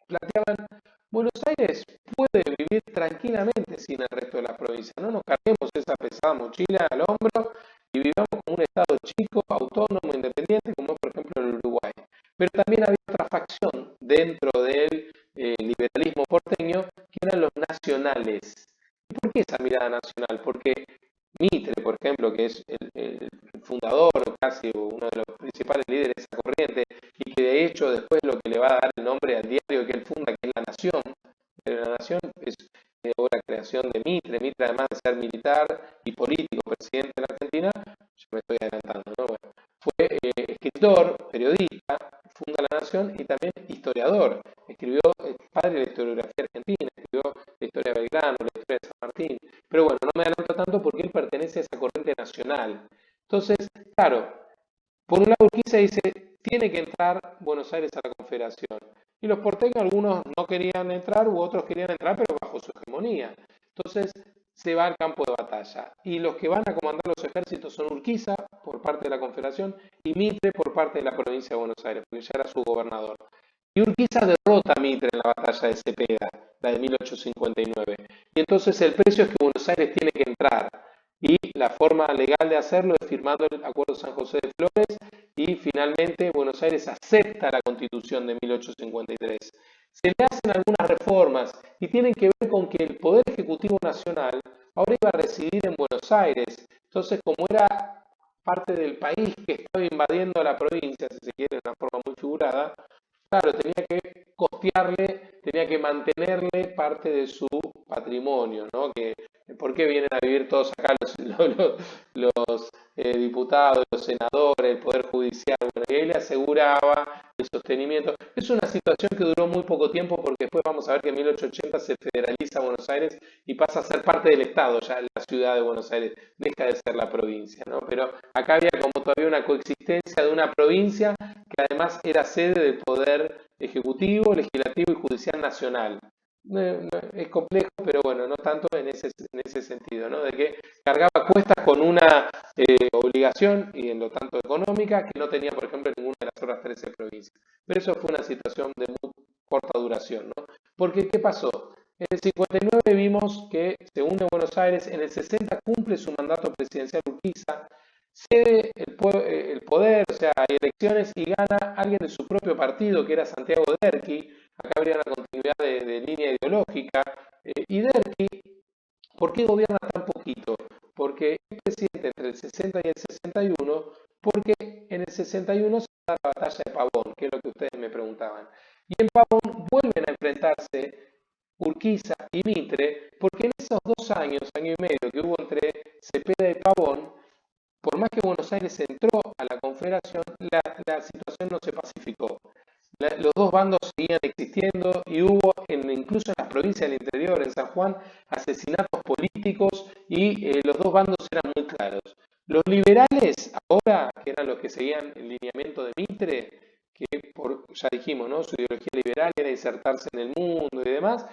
planteaban, Buenos Aires puede vivir tranquilamente sin el resto de las provincias, no nos carguemos esa pesada mochila al hombro y vivamos como un estado chico, autónomo, independiente, como por ejemplo el Uruguay. Pero también había otra facción dentro del liberalismo porteño que eran los nacionales. ¿Y por qué esa mirada nacional? Porque Mitre, por ejemplo, que es el fundador casi uno de los principales líderes de esa corriente y que de hecho después lo que le va a dar el nombre al diario que él funda, que es La Nación. La Nación es la creación de Mitre. Mitre, además de ser militar y político, presidente de la Argentina, yo me estoy adelantando, ¿no? Bueno, fue escritor, periodista, funda La Nación y también historiador. Escribió, padre de la historiografía argentina, escribió la historia de Belgrano, la historia de San Martín. Pero bueno, no me adelanto tanto porque él pertenece a esa corriente nacional. Entonces, claro, por un lado Urquiza dice, tiene que entrar Buenos Aires a la Confederación. Y los porteños, algunos no querían entrar u otros querían entrar, pero bajo su hegemonía. Entonces se va al campo de batalla. Y los que van a comandar los ejércitos son Urquiza, por parte de la Confederación, y Mitre, por parte de la provincia de Buenos Aires, porque ya era su gobernador. Y Urquiza derrota a Mitre en la batalla de Cepeda, la de 1859. Y entonces el precio es que Buenos Aires tiene que entrar. Y la forma legal de hacerlo es firmando el Acuerdo de San José de Flores y finalmente Buenos Aires acepta la Constitución de 1853. Se le hacen algunas reformas y tienen que ver con que el Poder Ejecutivo Nacional ahora iba a residir en Buenos Aires. Entonces, como era parte del país que estaba invadiendo la provincia, si se quiere, de una forma muy figurada, claro, tenía que costearle, tenía que mantenerle parte de su patrimonio, ¿no? ¿Por qué vienen a vivir todos acá los diputados, los senadores, el Poder Judicial? Bueno, y ahí le aseguraba el sostenimiento. Es una situación que duró muy poco tiempo porque después vamos a ver que en 1880 se federaliza Buenos Aires y pasa a ser parte del Estado, ya la ciudad de Buenos Aires deja de ser la provincia, ¿no? Pero acá había como todavía una coexistencia de una provincia que además era sede del Poder Ejecutivo, Legislativo y Judicial Nacional. Es complejo, pero bueno, no tanto en ese sentido, ¿no? De que cargaba cuestas con una obligación y en lo tanto económica que no tenía, por ejemplo, ninguna de las otras 13 provincias. Pero eso fue una situación de muy corta duración, ¿no? Porque, ¿qué pasó? En el 59 vimos que se une Buenos Aires, en el 60 cumple su mandato presidencial Urquiza, cede el poder, o sea, hay elecciones y gana alguien de su propio partido, que era Santiago Derqui. Acá habría una continuidad de línea ideológica. Y Derqui, ¿por qué gobierna tan poquito? Porque es presidente entre el 60 y el 61, porque en el 61 se da la batalla de Pavón, que es lo que ustedes me preguntaban. Y en Pavón vuelven a enfrentarse Urquiza y Mitre, porque en esos 2 años, año y medio que hubo entre Cepeda y Pavón, por más que Buenos Aires entró a la Confederación, la situación no se pacificó. Los dos bandos seguían existiendo y hubo, incluso en las provincias del interior, en San Juan, asesinatos políticos y los dos bandos eran muy claros. Los liberales, ahora, que eran los que seguían el lineamiento de Mitre, que ya dijimos, ¿no? Su ideología liberal era insertarse en el mundo y demás,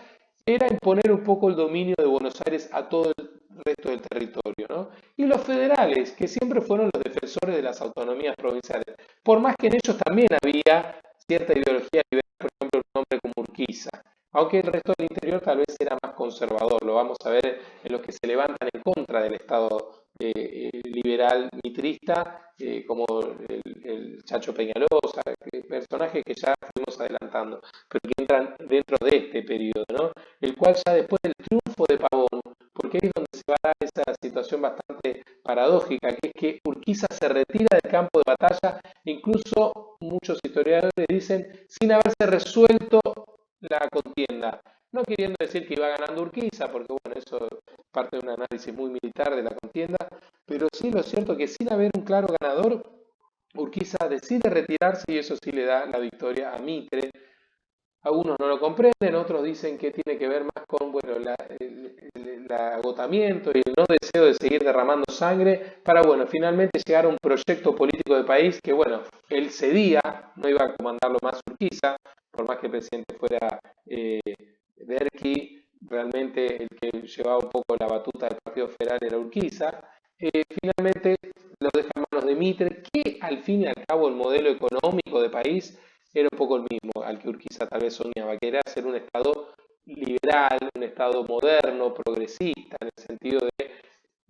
era imponer un poco el dominio de Buenos Aires a todo el resto del territorio, ¿no? Y los federales, que siempre fueron los defensores de las autonomías provinciales, por más que en ellos también había cierta ideología liberal, por ejemplo, un hombre como Urquiza, aunque el resto del interior tal vez era más conservador, lo vamos a ver en los que se levantan en contra del Estado liberal mitrista, como el Chacho Peñalosa, personajes que ya fuimos adelantando, pero que entran dentro de este periodo, ¿no? El cual ya después del triunfo de Pavón, porque ahí es donde se va a dar esa situación bastante paradójica, que es que Urquiza se retira del campo de batalla, incluso muchos historiadores dicen, sin haberse resuelto la contienda. No queriendo decir que iba ganando Urquiza, porque bueno, eso es parte de un análisis muy militar de la contienda, pero sí lo cierto que sin haber un claro ganador, Urquiza decide retirarse y eso sí le da la victoria a Mitre. Algunos no lo comprenden, otros dicen que tiene que ver más con bueno, el agotamiento y el no deseo de seguir derramando sangre para bueno, finalmente llegar a un proyecto político de país que bueno, él cedía, no iba a comandarlo más Urquiza, por más que el presidente fuera Derqui, realmente el que llevaba un poco la batuta del Partido Federal era Urquiza. Finalmente lo deja en manos de Mitre, que al fin y al cabo el modelo económico de país era un poco el mismo al que Urquiza tal vez soñaba, que era ser un Estado liberal, un Estado moderno, progresista, en el sentido de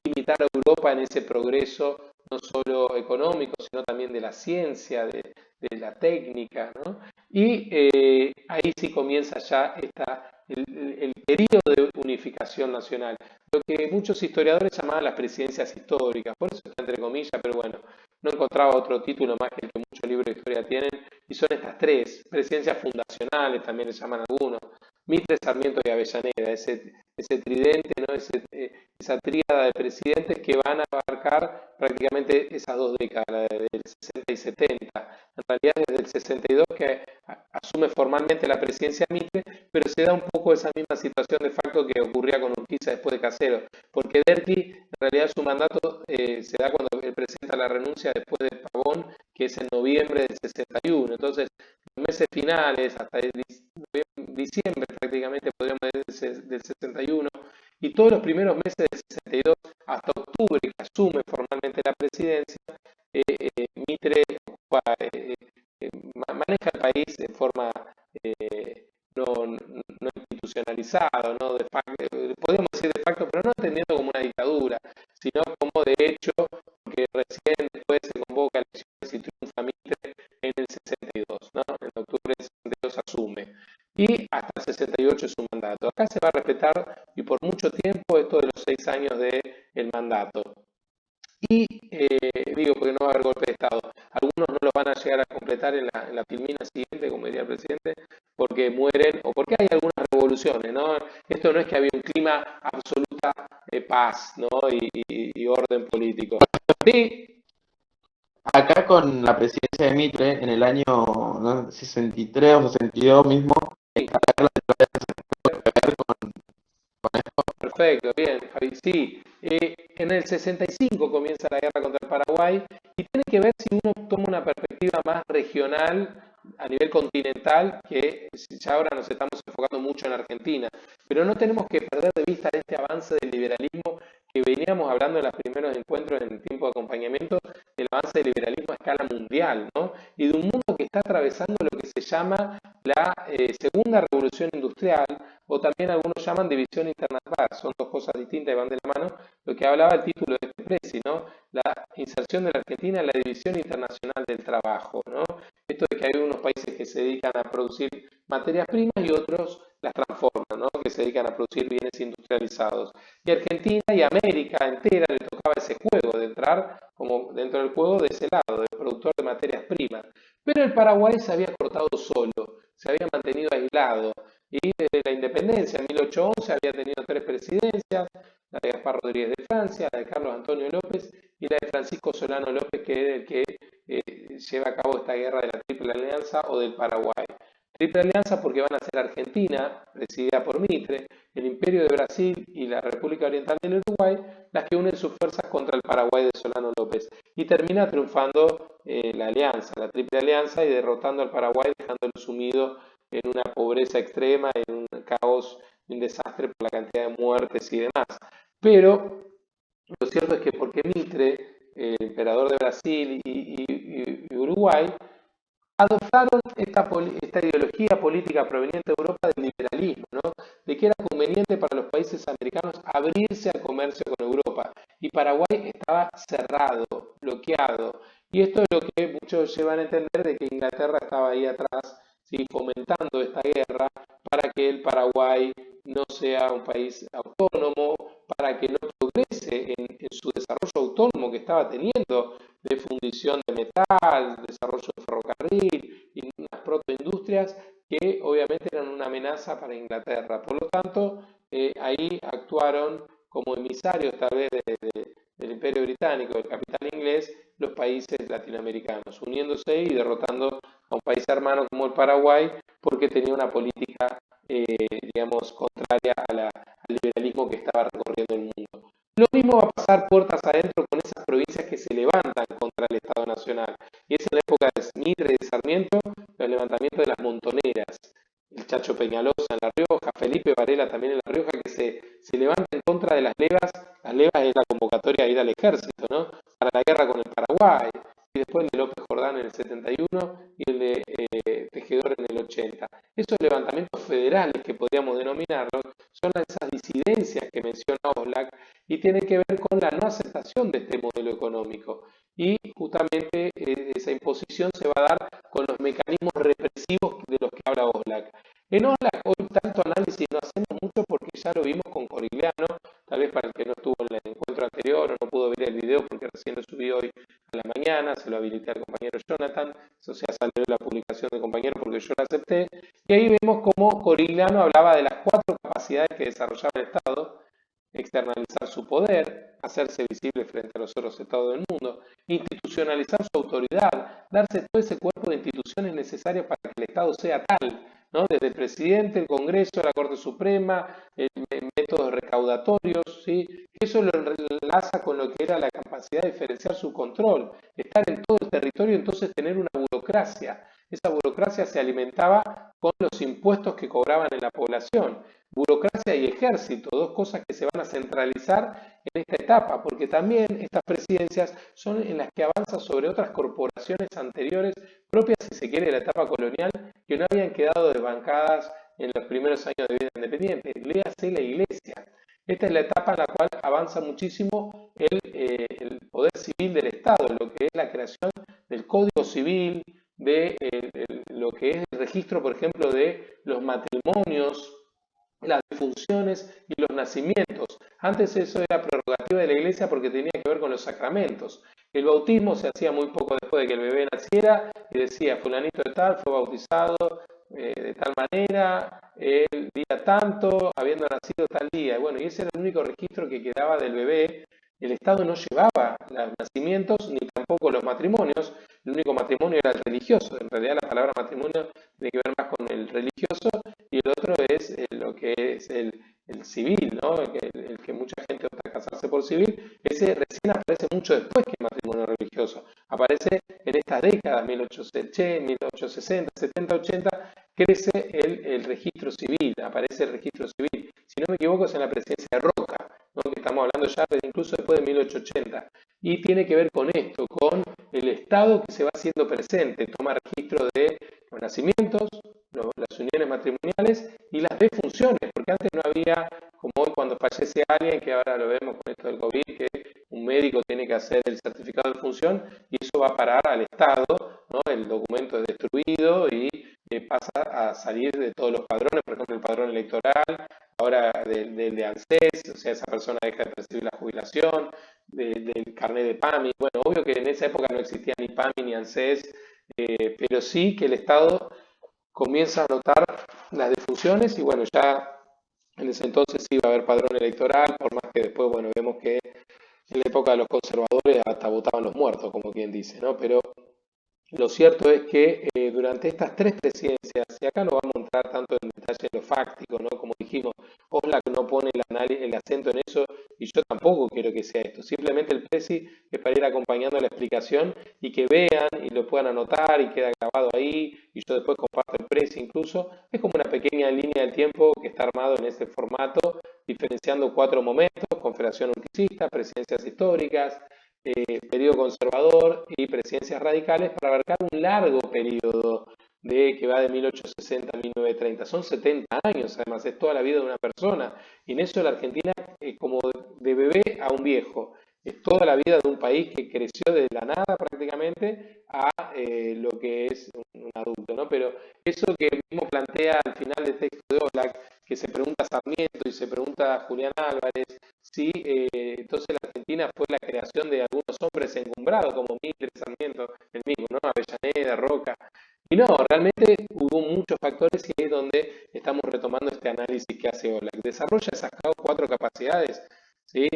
imitar a Europa en ese progreso, no solo económico, sino también de la ciencia, de la técnica, ¿no? Y ahí sí comienza ya el periodo de unificación nacional, lo que muchos historiadores llamaban las presidencias históricas, por eso está entre comillas, pero bueno, no encontraba otro título más que el que muchos libros de historia tienen, y son estas tres, presidencias fundacionales también le llaman algunos, Mitre, Sarmiento y Avellaneda, ese tridente, ¿no? Esa tríada de presidentes que van a abarcar prácticamente esas 2 décadas, del 60 y 70. En realidad desde el 62 que asume formalmente la presidencia Mitre, pero se da un poco esa misma situación de facto que ocurría con Urquiza después de Casero, porque Derqui en realidad su mandato se da cuando él presenta la renuncia después de Pavón, que es en noviembre del 61. Entonces, los meses finales, hasta diciembre prácticamente, podríamos decir, del 61, y todos los primeros meses del 62 hasta octubre, que asume formalmente la presidencia, Mitre maneja el país de forma no institucionalizada, ¿no? Podríamos decir de facto, pero no entendiendo como una dictadura, sino como de hecho, porque recién después se convoca elecciones y triunfa Mitre en el 62, ¿no? En octubre del 62 asume. Y hasta el 68 es su mandato. Acá se va a respetar y por mucho tiempo esto de los 6 años del mandato. Y digo, porque no va a haber golpe de Estado. Algunos no lo van a llegar a completar en la filmina siguiente, como diría el presidente, porque mueren o porque hay algunas revoluciones, ¿no? Esto no es que había un clima absoluta de paz, ¿no? Y orden político. Sí, Acá con la presidencia de Mitre, en el año ¿no? 63 o 62 mismo, perfecto, bien, Javi. Sí, en el 65 comienza la guerra contra el Paraguay y tiene que ver si uno toma una perspectiva más regional a nivel continental, que ya ahora nos estamos enfocando mucho en Argentina, pero no tenemos que perder de vista este avance del liberalismo que veníamos hablando en las primeras primeros encuentros en tiempo de acompañamiento del avance del liberalismo a escala mundial, ¿no? Y de un mundo que está atravesando lo que se llama la segunda revolución industrial, o también algunos llaman división internacional, son dos cosas distintas y van de la mano, lo que hablaba el título de este Prezi, ¿no? La inserción de la Argentina en la división internacional del trabajo, ¿no? Esto de que hay unos países que se dedican a producir materias primas y otros las transforman, ¿no? Que se dedican a producir bienes industrializados. Y Argentina y América entera le tocaba ese juego de entrar como dentro del juego de ese lado, de productor de materias primas. Pero el Paraguay se había cortado solo, se había mantenido aislado. Y desde la independencia en 1811 había tenido 3 presidencias, la de Gaspar Rodríguez de Francia, la de Carlos Antonio López y la de Francisco Solano López, que es el que lleva a cabo esta guerra de la Triple Alianza o del Paraguay. Triple Alianza porque van a ser Argentina, presidida por Mitre, el Imperio de Brasil y la República Oriental del Uruguay, las que unen sus fuerzas contra el Paraguay de Solano López. Y termina triunfando la alianza, la Triple Alianza, y derrotando al Paraguay, dejándolo sumido en una pobreza extrema, en un caos, un desastre por la cantidad de muertes y demás. Pero lo cierto es que porque Mitre, el emperador de Brasil y Uruguay, adoptaron esta ideología política proveniente de Europa del liberalismo, ¿no? De que era conveniente para los países americanos abrirse al comercio con Europa. Y Paraguay estaba cerrado, bloqueado. Y esto es lo que muchos llevan a entender de que Inglaterra estaba ahí atrás, ¿sí? Fomentando esta guerra para que el Paraguay no sea un país autónomo, para que no progrese en su desarrollo autónomo que estaba teniendo de fundición de metal, desarrollo de ferrocarril y unas protoindustrias que obviamente eran una amenaza para Inglaterra. Por lo tanto, ahí actuaron como emisarios tal vez del Imperio Británico, del capital inglés, los países latinoamericanos, uniéndose y derrotando a un país hermano como el Paraguay porque tenía una política, digamos, contraria al liberalismo que estaba recorriendo el mundo. Lo mismo va a pasar puertas adentro con esas provincias que se levantan contra el Estado Nacional. Y es en la época de Mitre y de Sarmiento, el levantamiento de las montoneras. El Chacho Peñalosa en La Rioja, Felipe Varela también en La Rioja, que se levanta en contra de las levas. Las levas es la convocatoria a ir al ejército, ¿no? Para la guerra con el Paraguay. Y después el de López Jordán en el 71 y el de Tejedor en el 80. Esos levantamientos federales, que podríamos denominarlos, son esas disidencias que menciona Oblak y tienen que ver con la no aceptación de este modelo económico. Y justamente esa imposición se va a dar con los mecanismos represivos de los que habla Oblak. En Oblak hoy tanto análisis no hacemos mucho porque ya lo vimos con Corigliano, tal vez para el que no estuvo en el encuentro anterior o no pudo ver el video porque recién lo subí hoy a la mañana, se lo habilité al compañero Jonathan, eso sea, salió la publicación del compañero porque yo la acepté, y ahí vemos cómo Corigliano hablaba de las 4 capacidades que desarrollaba el Estado: externalizar su poder, hacerse visible frente a los otros estados del mundo, institucionalizar su autoridad, darse todo ese cuerpo de instituciones necesarias para que el Estado sea tal, ¿no? Desde el presidente, el Congreso, la Corte Suprema, métodos recaudatorios, ¿sí? Eso lo enlaza con lo que era la capacidad de diferenciar su control, estar en todo el territorio, entonces tener una burocracia. Esa burocracia se alimentaba con los impuestos que cobraban en la población. Burocracia y ejército, 2 cosas que se van a centralizar en esta etapa, porque también estas presidencias son en las que avanza sobre otras corporaciones anteriores, propias, si se quiere, de la etapa colonial, que no habían quedado desbancadas en los primeros años de vida independiente. Léase la Iglesia. Esta es la etapa en la cual avanza muchísimo el poder civil del Estado, lo que es la creación del Código Civil, de lo que es el registro, por ejemplo, de los matrimonios, las defunciones y los nacimientos. Antes eso era prerrogativa de la Iglesia porque tenía que ver con los sacramentos. El bautismo se hacía muy poco después de que el bebé naciera y decía, fulanito de tal fue bautizado de tal manera, el día tanto, habiendo nacido tal día. Y bueno, y ese era el único registro que quedaba del bebé. El Estado no llevaba los nacimientos ni tampoco los matrimonios. El único matrimonio era el religioso. En realidad la palabra matrimonio tiene que ver más con el religioso y el otro es lo que es el civil, ¿no? El que mucha gente opta a casarse por civil. Ese recién aparece mucho después que el matrimonio religioso. Aparece en estas décadas, 1860, 70, 80, crece el registro civil, aparece el registro civil. Si no me equivoco es en la presidencia de Roca, ¿no? Que estamos hablando ya incluso después de 1880. Y tiene que ver con esto, con el Estado que se va haciendo presente, toma registro de los nacimientos, las uniones matrimoniales y las defunciones, porque antes no había, como hoy cuando fallece alguien, que ahora lo vemos con esto del COVID, que un médico tiene que hacer el certificado de defunción y eso va a parar al Estado, ¿no? El documento es destruido y pasa a salir de todos los padrones, por ejemplo el padrón electoral, ahora de ANSES, o sea, esa persona deja de percibir la jubilación, del carnet de PAMI. Bueno, obvio que en esa época no existía ni PAMI ni ANSES, pero sí que el Estado comienza a anotar las defunciones y bueno, ya en ese entonces sí iba a haber padrón electoral, por más que después, bueno, vemos que en la época de los conservadores hasta votaban los muertos, como quien dice, ¿no? Pero lo cierto es que durante estas tres presidencias, y acá no vamos a entrar tanto en detalle en lo fáctico, ¿no? Como dijimos, Oblak no pone el acento en eso y yo tampoco quiero que sea esto. Simplemente el presi es para ir acompañando la explicación y que vean y lo puedan anotar y queda grabado ahí y yo después comparto el presi incluso. Es como una pequeña línea del tiempo que está armado en este formato, diferenciando 4 momentos: Confederación Urquicista, presidencias históricas, periodo conservador y presidencias radicales, para abarcar un largo periodo que va de 1860 a 1930. Son 70 años, además, es toda la vida de una persona. Y en eso la Argentina es como de bebé a un viejo. Es toda la vida de un país que creció de la nada prácticamente a lo que es un adulto, ¿no? Pero eso que mismo plantea al final del texto de Oblak, que se pregunta a Sarmiento y se pregunta a Julián Álvarez, sí, entonces la Argentina fue la creación de algunos hombres encumbrados como Mitre, Sarmiento, el mismo, ¿no? Avellaneda, Roca. Y no, realmente hubo muchos factores y es donde estamos retomando este análisis que hace Oblak. Desarrolla esas 4 capacidades, ¿sí?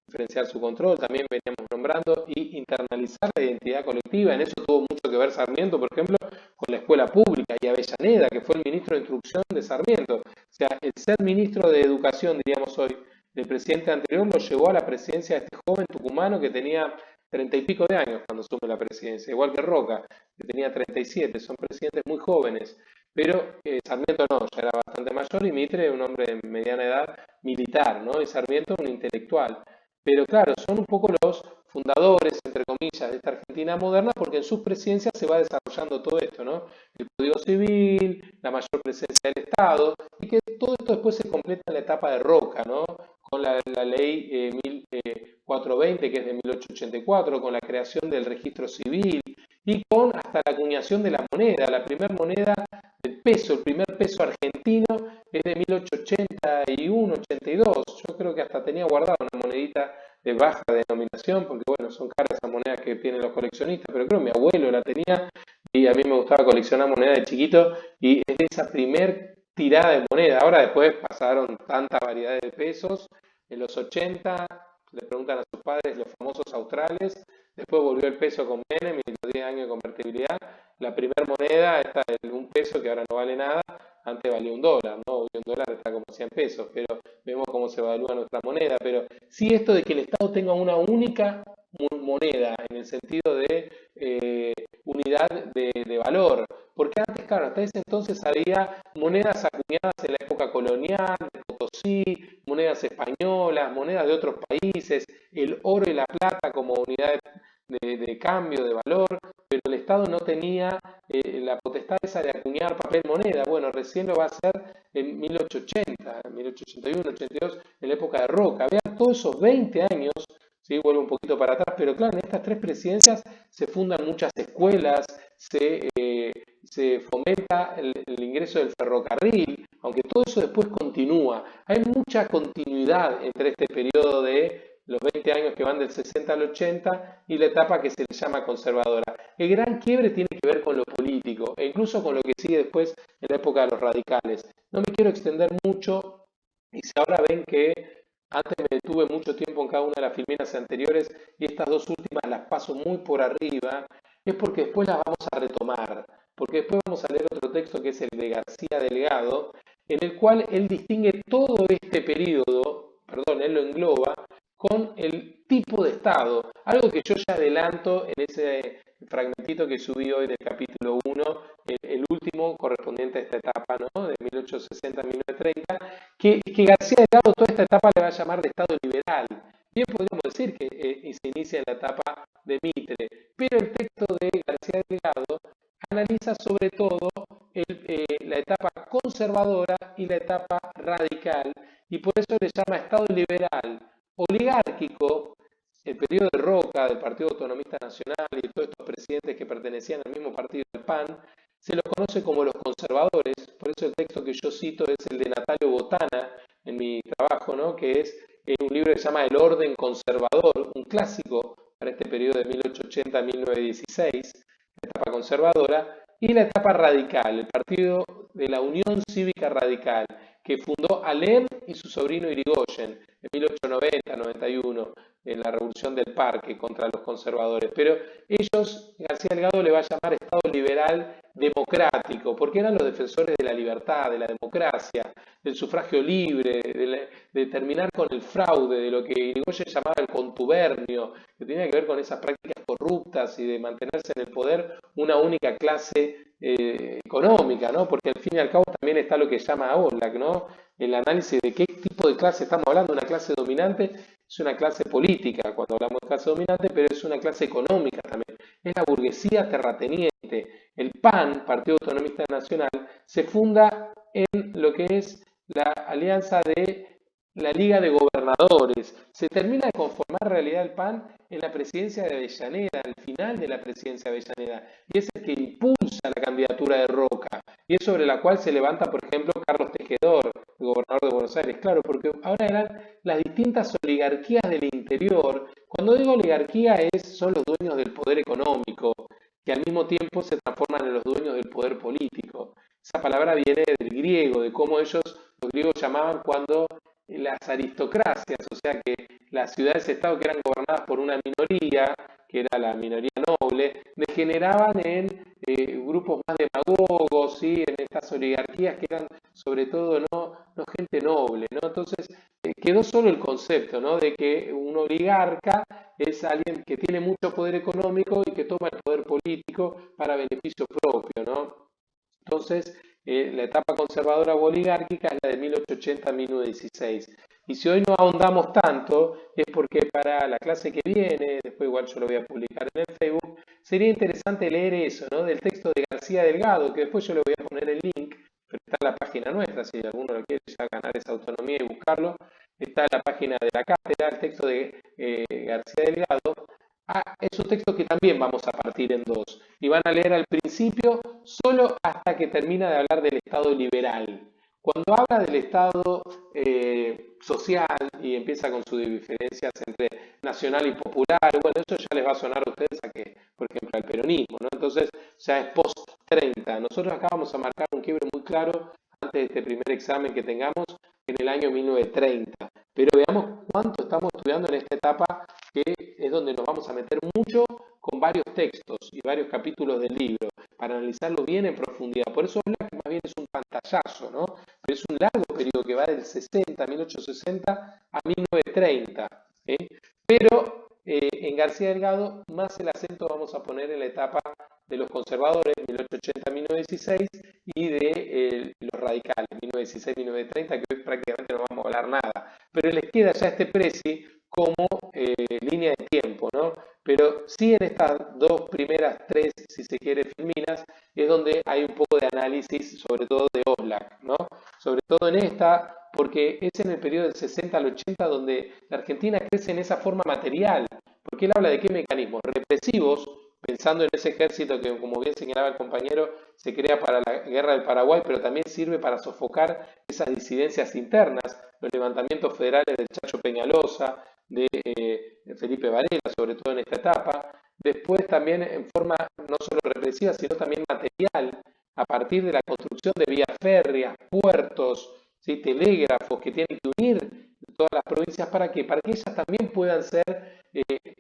Diferenciar su control, también veníamos nombrando, y internalizar la identidad colectiva. En eso tuvo mucho que ver Sarmiento, por ejemplo, con la escuela pública, y Avellaneda, que fue el ministro de Instrucción de Sarmiento. O sea, el ser ministro de Educación, diríamos hoy, del presidente anterior, lo llevó a la presidencia de este joven tucumano que tenía 30 y pico de años cuando asume la presidencia, igual que Roca, que tenía 37, son presidentes muy jóvenes. Pero Sarmiento no, ya era bastante mayor, y Mitre, un hombre de mediana edad, militar, ¿no? Y Sarmiento, un intelectual. Pero claro, son un poco los fundadores, entre comillas, de esta Argentina moderna, porque en sus presidencias se va desarrollando todo esto, ¿no? El Código Civil, la mayor presencia del Estado, y que todo esto después se completa en la etapa de Roca, ¿no? Con la ley 1420, que es de 1884, con la creación del registro civil, y con hasta la acuñación de la moneda. La primera moneda del peso, el primer peso argentino, es de 1881-82. Yo creo que hasta tenía guardada una monedita de baja denominación, porque bueno, son caras esas monedas que tienen los coleccionistas, pero creo que mi abuelo la tenía y a mí me gustaba coleccionar monedas de chiquito y es de esa primer tirada de moneda. Ahora después pasaron tantas variedades de pesos. En los 80 le preguntan a sus padres los famosos australes, después volvió el peso con Menem y los 10 años de convertibilidad. La primera moneda está en un peso que ahora no vale nada, antes valía $1, ¿no? Hoy un dólar está como 100 pesos, pero vemos cómo se evalúa nuestra moneda. Pero sí, esto de que el Estado tenga una única moneda en el sentido de unidad de valor, porque antes, claro, hasta ese entonces había monedas acuñadas en la época colonial, de Potosí, monedas españolas, monedas de otros países, el oro y la plata como unidades de cambio, de valor, pero el Estado no tenía la potestad esa de acuñar papel moneda. Bueno, recién lo va a hacer en 1880, 1881, 82, en la época de Roca. Vean todos esos 20 años, ¿sí? Vuelvo un poquito para atrás, pero claro, en estas 3 presidencias se fundan muchas escuelas, se fomenta el ingreso del ferrocarril, aunque todo eso después continúa. Hay mucha continuidad entre este periodo de los 20 años que van del 60 al 80 y la etapa que se le llama conservadora. El gran quiebre tiene que ver con lo político e incluso con lo que sigue después en la época de los radicales. No me quiero extender mucho y si ahora ven que antes me detuve mucho tiempo en cada una de las filminas anteriores y estas 2 últimas las paso muy por arriba, es porque después las vamos a retomar, porque después vamos a leer otro texto que es el de García Delgado, en el cual él distingue todo este periodo, perdón, él lo engloba, con el tipo de Estado, algo que yo ya adelanto en el fragmentito que subí hoy del capítulo 1, el último correspondiente a esta etapa, ¿no? De 1860 a 1930, que García Delgado toda esta etapa le va a llamar de Estado liberal. Bien podríamos decir que se inicia en la etapa de Mitre, pero el texto de García Delgado analiza sobre todo la etapa conservadora y la etapa radical, y por eso le llama Estado liberal. Oligárquico, el periodo de Roca, del Partido Autonomista Nacional y de todos estos presidentes que pertenecían al mismo partido del PAN, se los conoce como los conservadores. Por eso el texto que yo cito es el de Natalio Botana en mi trabajo, ¿no? Que es un libro que se llama El orden conservador, un clásico para este periodo de 1880 a 1916, la etapa conservadora, y la etapa radical, el partido de la Unión Cívica Radical, que fundó Alem y su sobrino Irigoyen en 1890-91, en la Revolución del Parque contra los conservadores. Pero ellos, García Delgado le va a llamar Estado liberal democrático, porque eran los defensores de la libertad, de la democracia, del sufragio libre, de terminar con el fraude, de lo que Irigoyen llamaba el contubernio, que tenía que ver con esas prácticas corruptas y de mantenerse en el poder una única clase económica, ¿no? Porque al fin y al cabo también está lo que llama Oblak, ¿no? El análisis de qué tipo de clase estamos hablando. Una clase dominante es una clase política cuando hablamos de clase dominante, pero es una clase económica también. Es la burguesía terrateniente. El PAN, Partido Autonomista Nacional, se funda en lo que es la alianza de la Liga de Gobernadores. Se termina de conformar en realidad el PAN en la presidencia de Avellaneda, al final de la presidencia de Avellaneda, y es el que impulsa la candidatura de Roca, y es sobre la cual se levanta, por ejemplo, Carlos Tejedor, el gobernador de Buenos Aires. Claro, porque ahora eran las distintas oligarquías del interior. Cuando digo oligarquía son los dueños del poder económico, que al mismo tiempo se transforman en los dueños del poder político. Esa palabra viene del griego, de cómo los griegos llamaban cuando las aristocracias, o sea que las ciudades-estado que eran gobernadas por una minoría, que era la minoría noble, degeneraban en grupos más demagogos, ¿sí? En estas oligarquías que eran sobre todo no gente noble, ¿no? Entonces quedó solo el concepto, ¿no? De que un oligarca es alguien que tiene mucho poder económico y que toma el poder político para beneficio propio, ¿no? Entonces, la etapa conservadora o oligárquica es la de 1880 a 1916. Y si hoy no ahondamos tanto, es porque para la clase que viene, después igual yo lo voy a publicar en el Facebook, sería interesante leer eso, ¿no? Del texto de García Delgado, que después yo le voy a poner el link, pero está en la página nuestra, si alguno lo quiere ya ganar esa autonomía y buscarlo, está en la página de la cátedra, el texto de García Delgado. Es un texto que también vamos a partir en dos, y van a leer al principio solo hasta que termina de hablar del Estado liberal. Cuando habla del Estado social y empieza con sus diferencias entre nacional y popular, bueno, eso ya les va a sonar a ustedes a que, por ejemplo, al peronismo, ¿no? Entonces ya es post-30. Nosotros acá vamos a marcar un quiebre muy claro antes de este primer examen que tengamos en el año 1930. Pero veamos cuánto estamos estudiando en esta etapa, que es donde nos vamos a meter mucho con varios textos y varios capítulos del libro, para analizarlo bien en profundidad. Por eso habla que más bien es un pantallazo, ¿no? Pero es un largo periodo que va del 1860 a 1930. Pero en García Delgado más el acento vamos a poner en la etapa de los conservadores, 1880 a 1916, y de los radicales, 1916-1930, que hoy prácticamente no vamos a hablar nada. Pero les queda ya este Prezi como línea de tiempo, ¿no? Pero sí en estas dos primeras tres, si se quiere, filminas, es donde hay un poco de análisis, sobre todo de Oblak, ¿no? Sobre todo en esta, porque es en el periodo del 60 al 80 donde la Argentina crece en esa forma material, porque él habla de qué mecanismos represivos, pensando en ese ejército que, como bien señalaba el compañero, se crea para la guerra del Paraguay, pero también sirve para sofocar esas disidencias internas, los levantamientos federales del Chacho Peñalosa, de Felipe Varela, sobre todo en esta etapa. Después también en forma no solo represiva, sino también material, a partir de la construcción de vías férreas, puertos, ¿sí? Telégrafos que tienen que unir todas las provincias para que ellas también puedan ser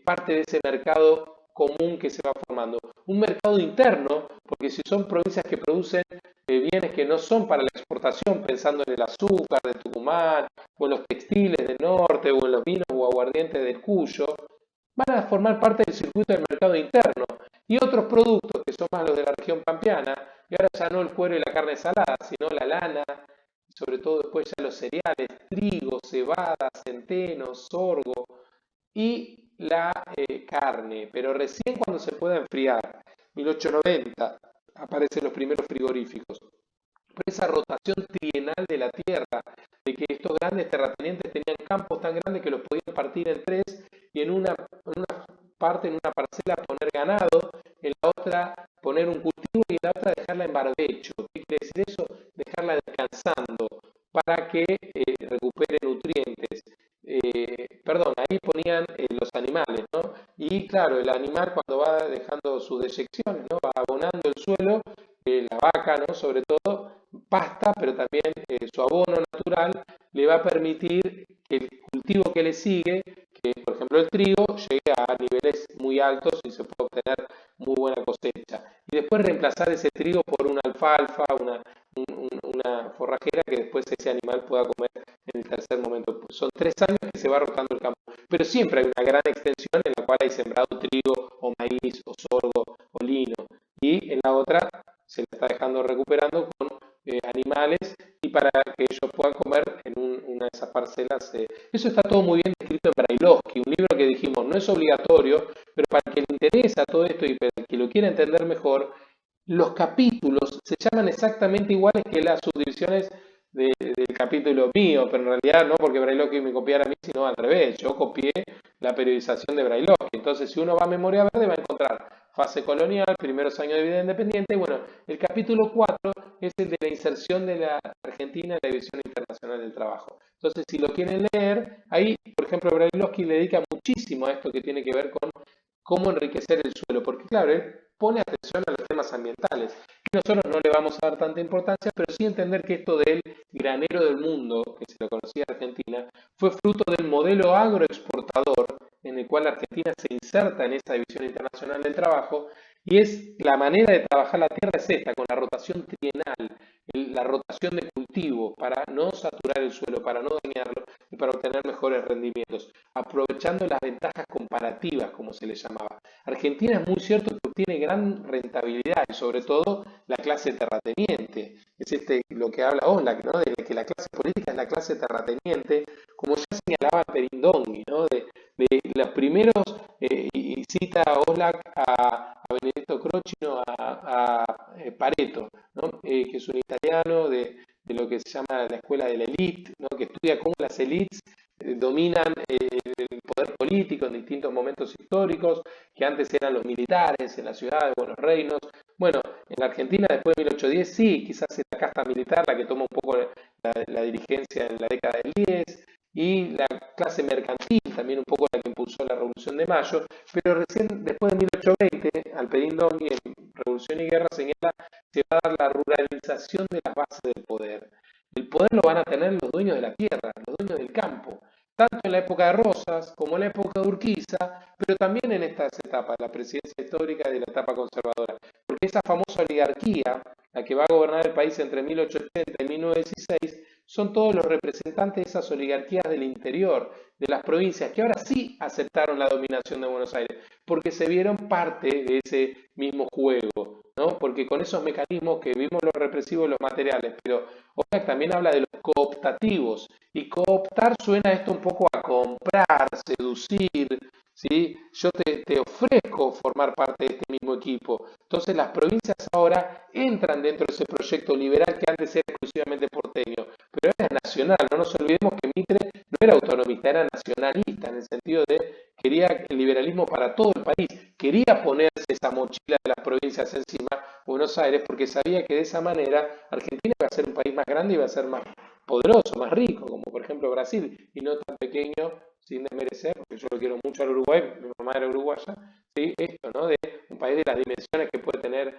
parte de ese mercado común que se va formando. Un mercado interno, porque si son provincias que producen bienes que no son para la exportación, pensando en el azúcar de Tucumán, o en los textiles del norte, o en los vinos o aguardientes del Cuyo, van a formar parte del circuito del mercado interno. y otros productos que son más los de la región pampeana, y ahora ya no el cuero y la carne salada, sino la lana, y sobre todo después ya los cereales, trigo, cebada, centeno, sorgo y la carne, pero recién cuando se pueda enfriar, 1890, aparecen los primeros frigoríficos. Por esa rotación trienal de la tierra, de que estos grandes terratenientes tenían campos tan grandes que los podían partir en tres y en una parte, en una parcela, poner ganado, en la otra poner un cultivo y en la otra dejarla en barbecho. ¿Qué quiere decir eso? Dejarla descansando para que recupere nutrientes. Perdón, ahí ponían los animales, ¿no? Y claro, el animal cuando va dejando sus deyecciones, ¿no? Va abonando el suelo, la vaca, ¿no? Sobre todo, pasta, pero también su abono natural le va a permitir que el cultivo que le sigue, que por ejemplo el trigo, llegue a niveles muy altos y se puede obtener muy buena cosecha. Y después reemplazar ese trigo por una alfalfa, una forrajera que después ese animal pueda comer en el tercer momento. Son 3 años que se va rotando el campo, pero siempre hay una gran extensión en la cual hay sembrado trigo o maíz o sorgo o lino, y en la otra se le está dejando recuperando con animales y para que ellos puedan comer en una de esas parcelas. Eso está todo muy bien descrito en Brailovsky, un libro que dijimos no es obligatorio, pero para el que le interesa todo esto y para el que lo quiera entender mejor, los capítulos se llaman exactamente iguales que las subdivisiones del capítulo mío, pero en realidad no porque Brailovsky me copiara a mí, sino al revés. Yo copié la periodización de Brailovsky. Entonces, si uno va a Memoria Verde, va a encontrar fase colonial, primeros años de vida independiente. Y bueno, el capítulo 4 es el de la inserción de la Argentina en la División Internacional del Trabajo. Entonces, si lo quieren leer, ahí, por ejemplo, Brailovsky le dedica muchísimo a esto que tiene que ver con cómo enriquecer el suelo, porque claro, él pone atención a los temas ambientales. Y nosotros no le vamos a dar tanta importancia, pero sí entender que esto del granero del mundo, que se lo conocía Argentina, fue fruto del modelo agroexportador en el cual Argentina se inserta en esa división internacional del trabajo, y es la manera de trabajar la tierra es esta, con la rotación trienal, la rotación de cultivo, para no saturar el suelo, para no dañarlo y para obtener mejores rendimientos, aprovechando las ventajas comparativas, como se le llamaba. Argentina es muy cierto que obtiene gran rentabilidad y sobre todo la clase terrateniente. Es lo que habla Oslak, ¿no? De que la clase política es la clase terrateniente, como ya señalaba Perindongui, ¿no? De los primeros, y cita a Oslak a Benedetto Croce, ¿no? a Pareto, ¿no? Que es un italiano de lo que se llama la escuela de la élite, ¿no? Que estudia cómo las élites dominan el poder político en distintos momentos históricos, que antes eran los militares en la ciudad de Buenos Reinos. Bueno, en la Argentina después de 1810 sí, quizás es la casta militar la que toma un poco la dirigencia en la década del 10, y la clase mercantil también un poco la que impulsó la Revolución de Mayo, pero recién después de 1820, Alperindongui en Revolución y Guerra señala que va a dar la ruralización de las bases del poder. El poder lo van a tener los dueños de la tierra, los dueños del campo, tanto en la época de Rosas como en la época de Urquiza, pero también en estas etapas, la presidencia histórica y de la etapa conservadora. Porque esa famosa oligarquía, la que va a gobernar el país entre 1880 y 1916, son todos los representantes de esas oligarquías del interior, de las provincias, que ahora sí aceptaron la dominación de Buenos Aires, porque se vieron parte de ese mismo juego, ¿no? Porque con esos mecanismos que vimos los represivos y los materiales, pero Oxlack también habla de los cooptativos, y cooptar suena esto un poco a comprar, seducir, ¿sí? Yo te ofrezco formar parte de este mismo equipo. Entonces las provincias ahora entran dentro de ese proyecto liberal que antes era exclusivamente porteño, pero era nacional. No nos olvidemos que Mitre no era autonomista, era nacionalista, en el sentido de quería el liberalismo para todo el país, quería ponerse esa mochila de las provincias encima, Buenos Aires, porque sabía que de esa manera Argentina iba a ser un país más grande y iba a ser más poderoso, más rico, como por ejemplo Brasil, y no tan pequeño, sin desmerecer, porque yo lo quiero mucho al Uruguay, mi mamá era uruguaya, ¿sí? Esto, ¿no? De un país de las dimensiones que puede tener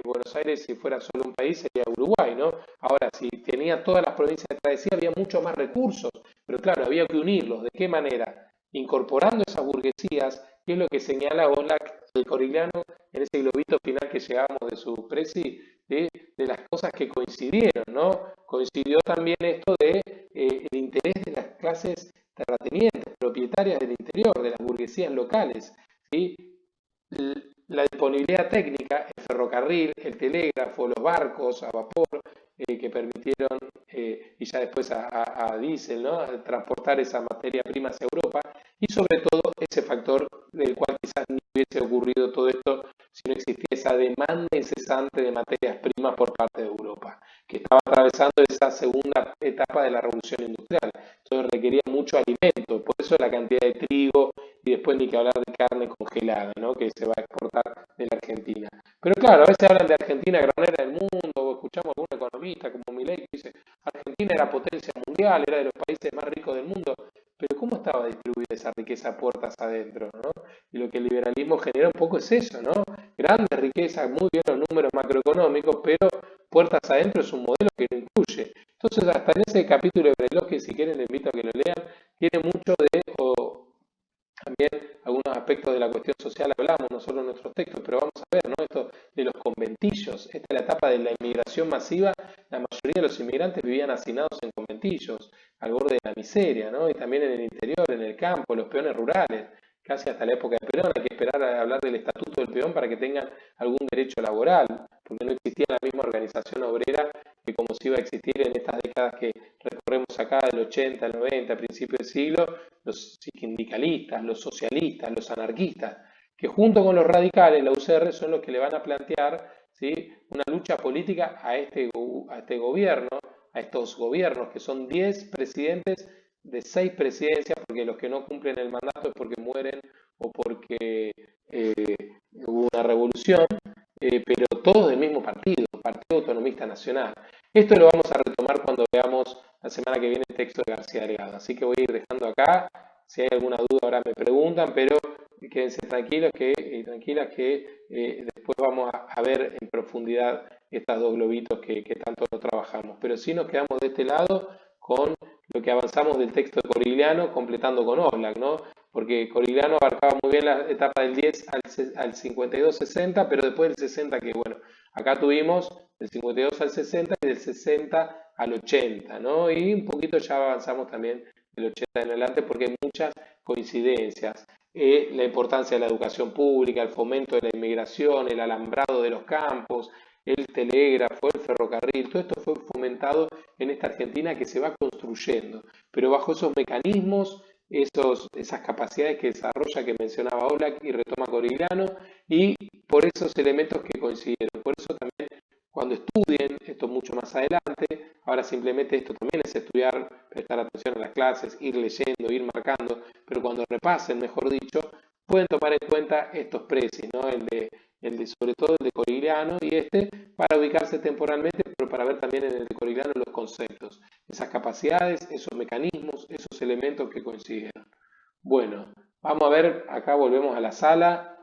Buenos Aires. Si fuera solo un país sería Uruguay, ¿no? Ahora, si tenía todas las provincias de travesía, había mucho más recursos, pero claro, había que unirlos. ¿De qué manera? Incorporando esas burguesías, que es lo que señala Oslak el Corigliano en ese globito final que llegamos de su presi, de las cosas que coincidieron, ¿no? Coincidió también esto de el interés de las clases terratenientes, propietarias del interior, de las burguesías locales, ¿sí? la disponibilidad técnica, el ferrocarril, el telégrafo, los barcos a vapor, que permitieron, y ya después a diésel, ¿no? A transportar esa materia prima hacia Europa, y sobre todo ese factor del cual quizás ni hubiese ocurrido todo esto si no existía esa demanda incesante de materias primas por parte de Europa, que estaba atravesando esa segunda etapa de la revolución industrial. Entonces requería mucho alimento, por eso la cantidad de trigo y después ni que hablar de carne congelada, ¿no? Que se va a exportar de la Argentina. Pero claro, a veces hablan de Argentina granera del mundo, o escuchamos a algún economista como Milei que dice Argentina era potencia mundial, era de los países más ricos del mundo, pero ¿cómo estaba distribuida esa riqueza a puertas adentro, ¿no? Y lo que el liberalismo genera un poco es eso, ¿no? Grandes riquezas, muy bien los números macroeconómicos, pero puertas adentro es un modelo que no incluye. Entonces, hasta en ese capítulo de reloj, que si quieren les invito a que lo lean, tiene mucho de, o también algunos aspectos de la cuestión social hablamos nosotros en nuestros textos, pero vamos a ver, ¿no? Esto de los conventillos, esta es la etapa de la inmigración masiva, la mayoría de los inmigrantes vivían hacinados en conventillos, al borde de la miseria, ¿no? Y también en el interior, en el campo, los peones rurales, casi hasta la época de Perón, hay que esperar a hablar del estatuto del peón para que tengan algún derecho laboral, porque no existía la misma organización obrera que como se iba a existir en estas décadas que recorremos acá, del 80 al 90, principios del siglo, los sindicalistas, los socialistas, los anarquistas, que junto con los radicales, la UCR, son los que le van a plantear, ¿sí?, una lucha política a este gobierno, a estos gobiernos, que son 10 presidentes de 6 presidencias, porque los que no cumplen el mandato es porque mueren o porque hubo una revolución, pero todos del mismo partido, Partido Autonomista Nacional. Esto lo vamos a retomar cuando veamos la semana que viene el texto de García Delgado. Así que voy a ir dejando acá. Si hay alguna duda ahora me preguntan, pero quédense tranquilos tranquilas que después vamos a ver en profundidad estos dos globitos que tanto no trabajamos. Pero sí nos quedamos de este lado con lo que avanzamos del texto de Corigliano, completando con Oblak, ¿no? Porque Corigliano abarcaba muy bien la etapa del 10 al 52-60, pero después del 60, que bueno, acá tuvimos del 52 al 60 y del 60 al 80, ¿no? Y un poquito ya avanzamos también del 80 en adelante porque hay muchas coincidencias. La importancia de la educación pública, el fomento de la inmigración, el alambrado de los campos, el telégrafo, el ferrocarril, todo esto fue fomentado en esta Argentina que se va construyendo, pero bajo esos mecanismos, esas capacidades que desarrolla, que mencionaba Oblak y retoma Corigliano, y por esos elementos que coincidieron. Por eso también cuando estudien esto mucho más adelante, ahora simplemente esto también es estudiar, prestar atención a las clases, ir leyendo, ir marcando, pero cuando repasen, mejor dicho, pueden tomar en cuenta estos precios, ¿no? El de sobre todo el de Corigliano y para ubicarse temporalmente, pero para ver también en el de Corigliano los conceptos, esas capacidades, esos mecanismos, esos elementos que coincidieron. Bueno, vamos a ver, acá volvemos a la sala,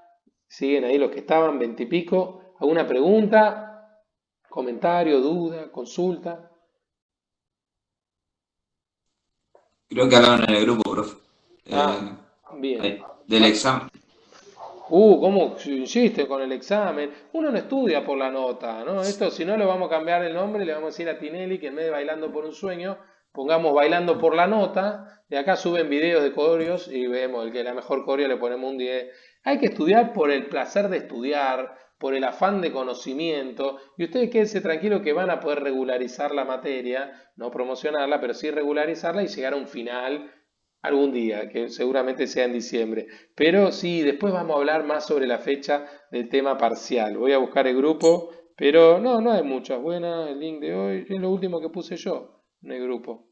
siguen ahí los que estaban, 20 y pico. ¿Alguna pregunta? ¿Comentario, duda, consulta? Creo que hablaron en el grupo, profe. Bien. Del examen. ¿Cómo insiste con el examen? Uno no estudia por la nota, ¿no? Esto, si no, le vamos a cambiar el nombre, le vamos a decir a Tinelli que en vez de Bailando por un Sueño, pongamos Bailando por la Nota. De acá suben videos de coreos y vemos el que la mejor coreo le ponemos un 10. Hay que estudiar por el placer de estudiar, por el afán de conocimiento. Y ustedes quédense tranquilos que van a poder regularizar la materia, no promocionarla, pero sí regularizarla y llegar a un final algún día, que seguramente sea en diciembre. Pero sí, después vamos a hablar más sobre la fecha del tema parcial. Voy a buscar el grupo, pero no hay muchas buenas. El link de hoy es lo último que puse yo en el grupo.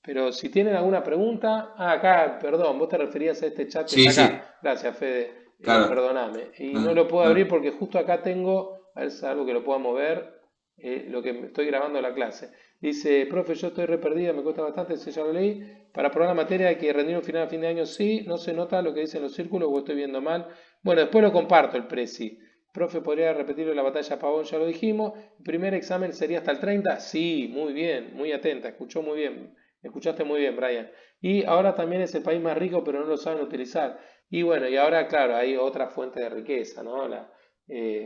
Pero si tienen alguna pregunta, acá, perdón, vos te referías a este chat que Sí, está sí, acá. Gracias, Fede. claro. Perdóname. Y no No, lo puedo abrir no. porque justo acá tengo, a ver si es algo que lo pueda mover, lo que me estoy grabando la clase. Dice, profe, yo estoy re perdida, me cuesta bastante, si ya lo leí. Para aprobar la materia hay que rendir un final a fin de año, sí, no se nota lo que dicen los círculos o estoy viendo mal. Bueno, después lo comparto el preci. Profe, ¿podría repetirlo la batalla Pavón? Ya lo dijimos. ¿El primer examen sería hasta el 30? Sí, muy bien, muy atenta, escuchó muy bien. Escuchaste muy bien, Brian. Y ahora también es el país más rico, pero no lo saben utilizar. Y bueno, y ahora, claro, hay otra fuente de riqueza, ¿no?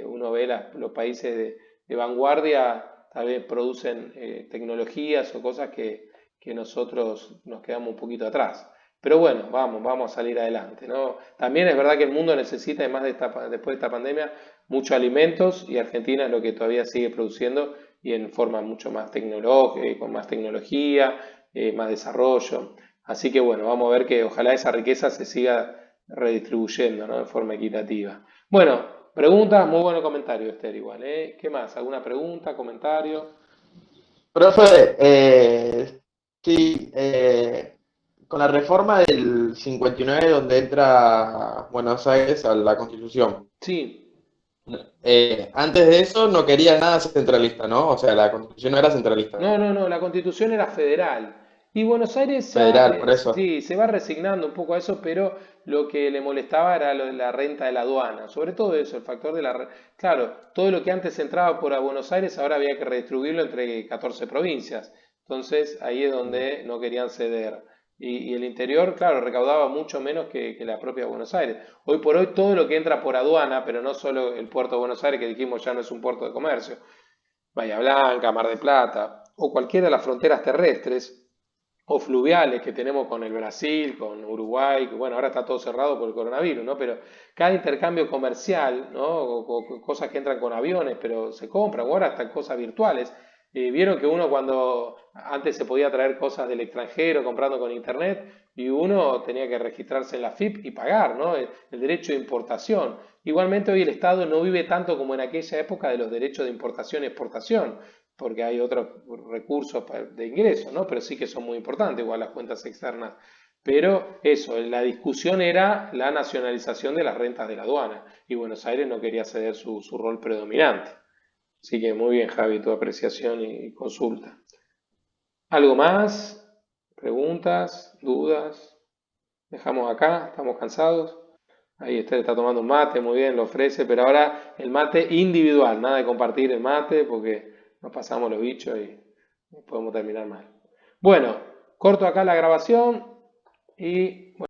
Uno ve los países de vanguardia, tal vez producen tecnologías o cosas que nosotros nos quedamos un poquito atrás. Pero bueno, vamos a salir adelante, ¿no? También es verdad que el mundo necesita, además después de esta pandemia, muchos alimentos y Argentina es lo que todavía sigue produciendo y en forma mucho más tecnológica, con más tecnología, más desarrollo. Así que bueno, vamos a ver que ojalá esa riqueza se siga redistribuyendo, ¿no? De forma equitativa. Bueno, preguntas, muy buen comentario, Esther, igual, ¿eh? ¿Qué más? ¿Alguna pregunta, comentario? Profe, sí, con la reforma del 59 donde entra Buenos Aires a la Constitución, Sí, antes de eso no quería nada centralista, ¿no? O sea, la Constitución no era centralista, no, la constitución era federal. Y Buenos Aires ya, federal, por eso. sí, se va resignando un poco a eso, pero lo que le molestaba era lo de la renta de la aduana. Sobre todo eso, el factor de Claro, todo lo que antes entraba por a Buenos Aires ahora había que redistribuirlo entre 14 provincias. Entonces ahí es donde no querían ceder. Y el interior, claro, recaudaba mucho menos que la propia Buenos Aires. Hoy por hoy todo lo que entra por aduana, pero no solo el puerto de Buenos Aires, que dijimos ya no es un puerto de comercio, Bahía Blanca, Mar de Plata, o cualquiera de las fronteras terrestres o fluviales que tenemos con el Brasil, con Uruguay, que bueno, ahora está todo cerrado por el coronavirus, ¿no? Pero cada intercambio comercial, ¿no? Cosas que entran con aviones, pero se compran, o ahora hasta cosas virtuales. Vieron que uno cuando antes se podía traer cosas del extranjero comprando con internet y uno tenía que registrarse en la FIP y pagar, ¿no? El derecho de importación. Igualmente hoy el Estado no vive tanto como en aquella época de los derechos de importación y exportación, porque hay otros recursos de ingreso, ¿no? Pero sí que son muy importantes, igual las cuentas externas. Pero eso, la discusión era la nacionalización de las rentas de la aduana y Buenos Aires no quería ceder su rol predominante. Así que muy bien, Javi, tu apreciación y consulta. ¿Algo más? ¿Preguntas? ¿Dudas? Dejamos acá, estamos cansados. Ahí está tomando un mate, muy bien, lo ofrece, pero ahora el mate individual, nada de compartir el mate porque nos pasamos los bichos y podemos terminar mal. Bueno, corto acá la grabación y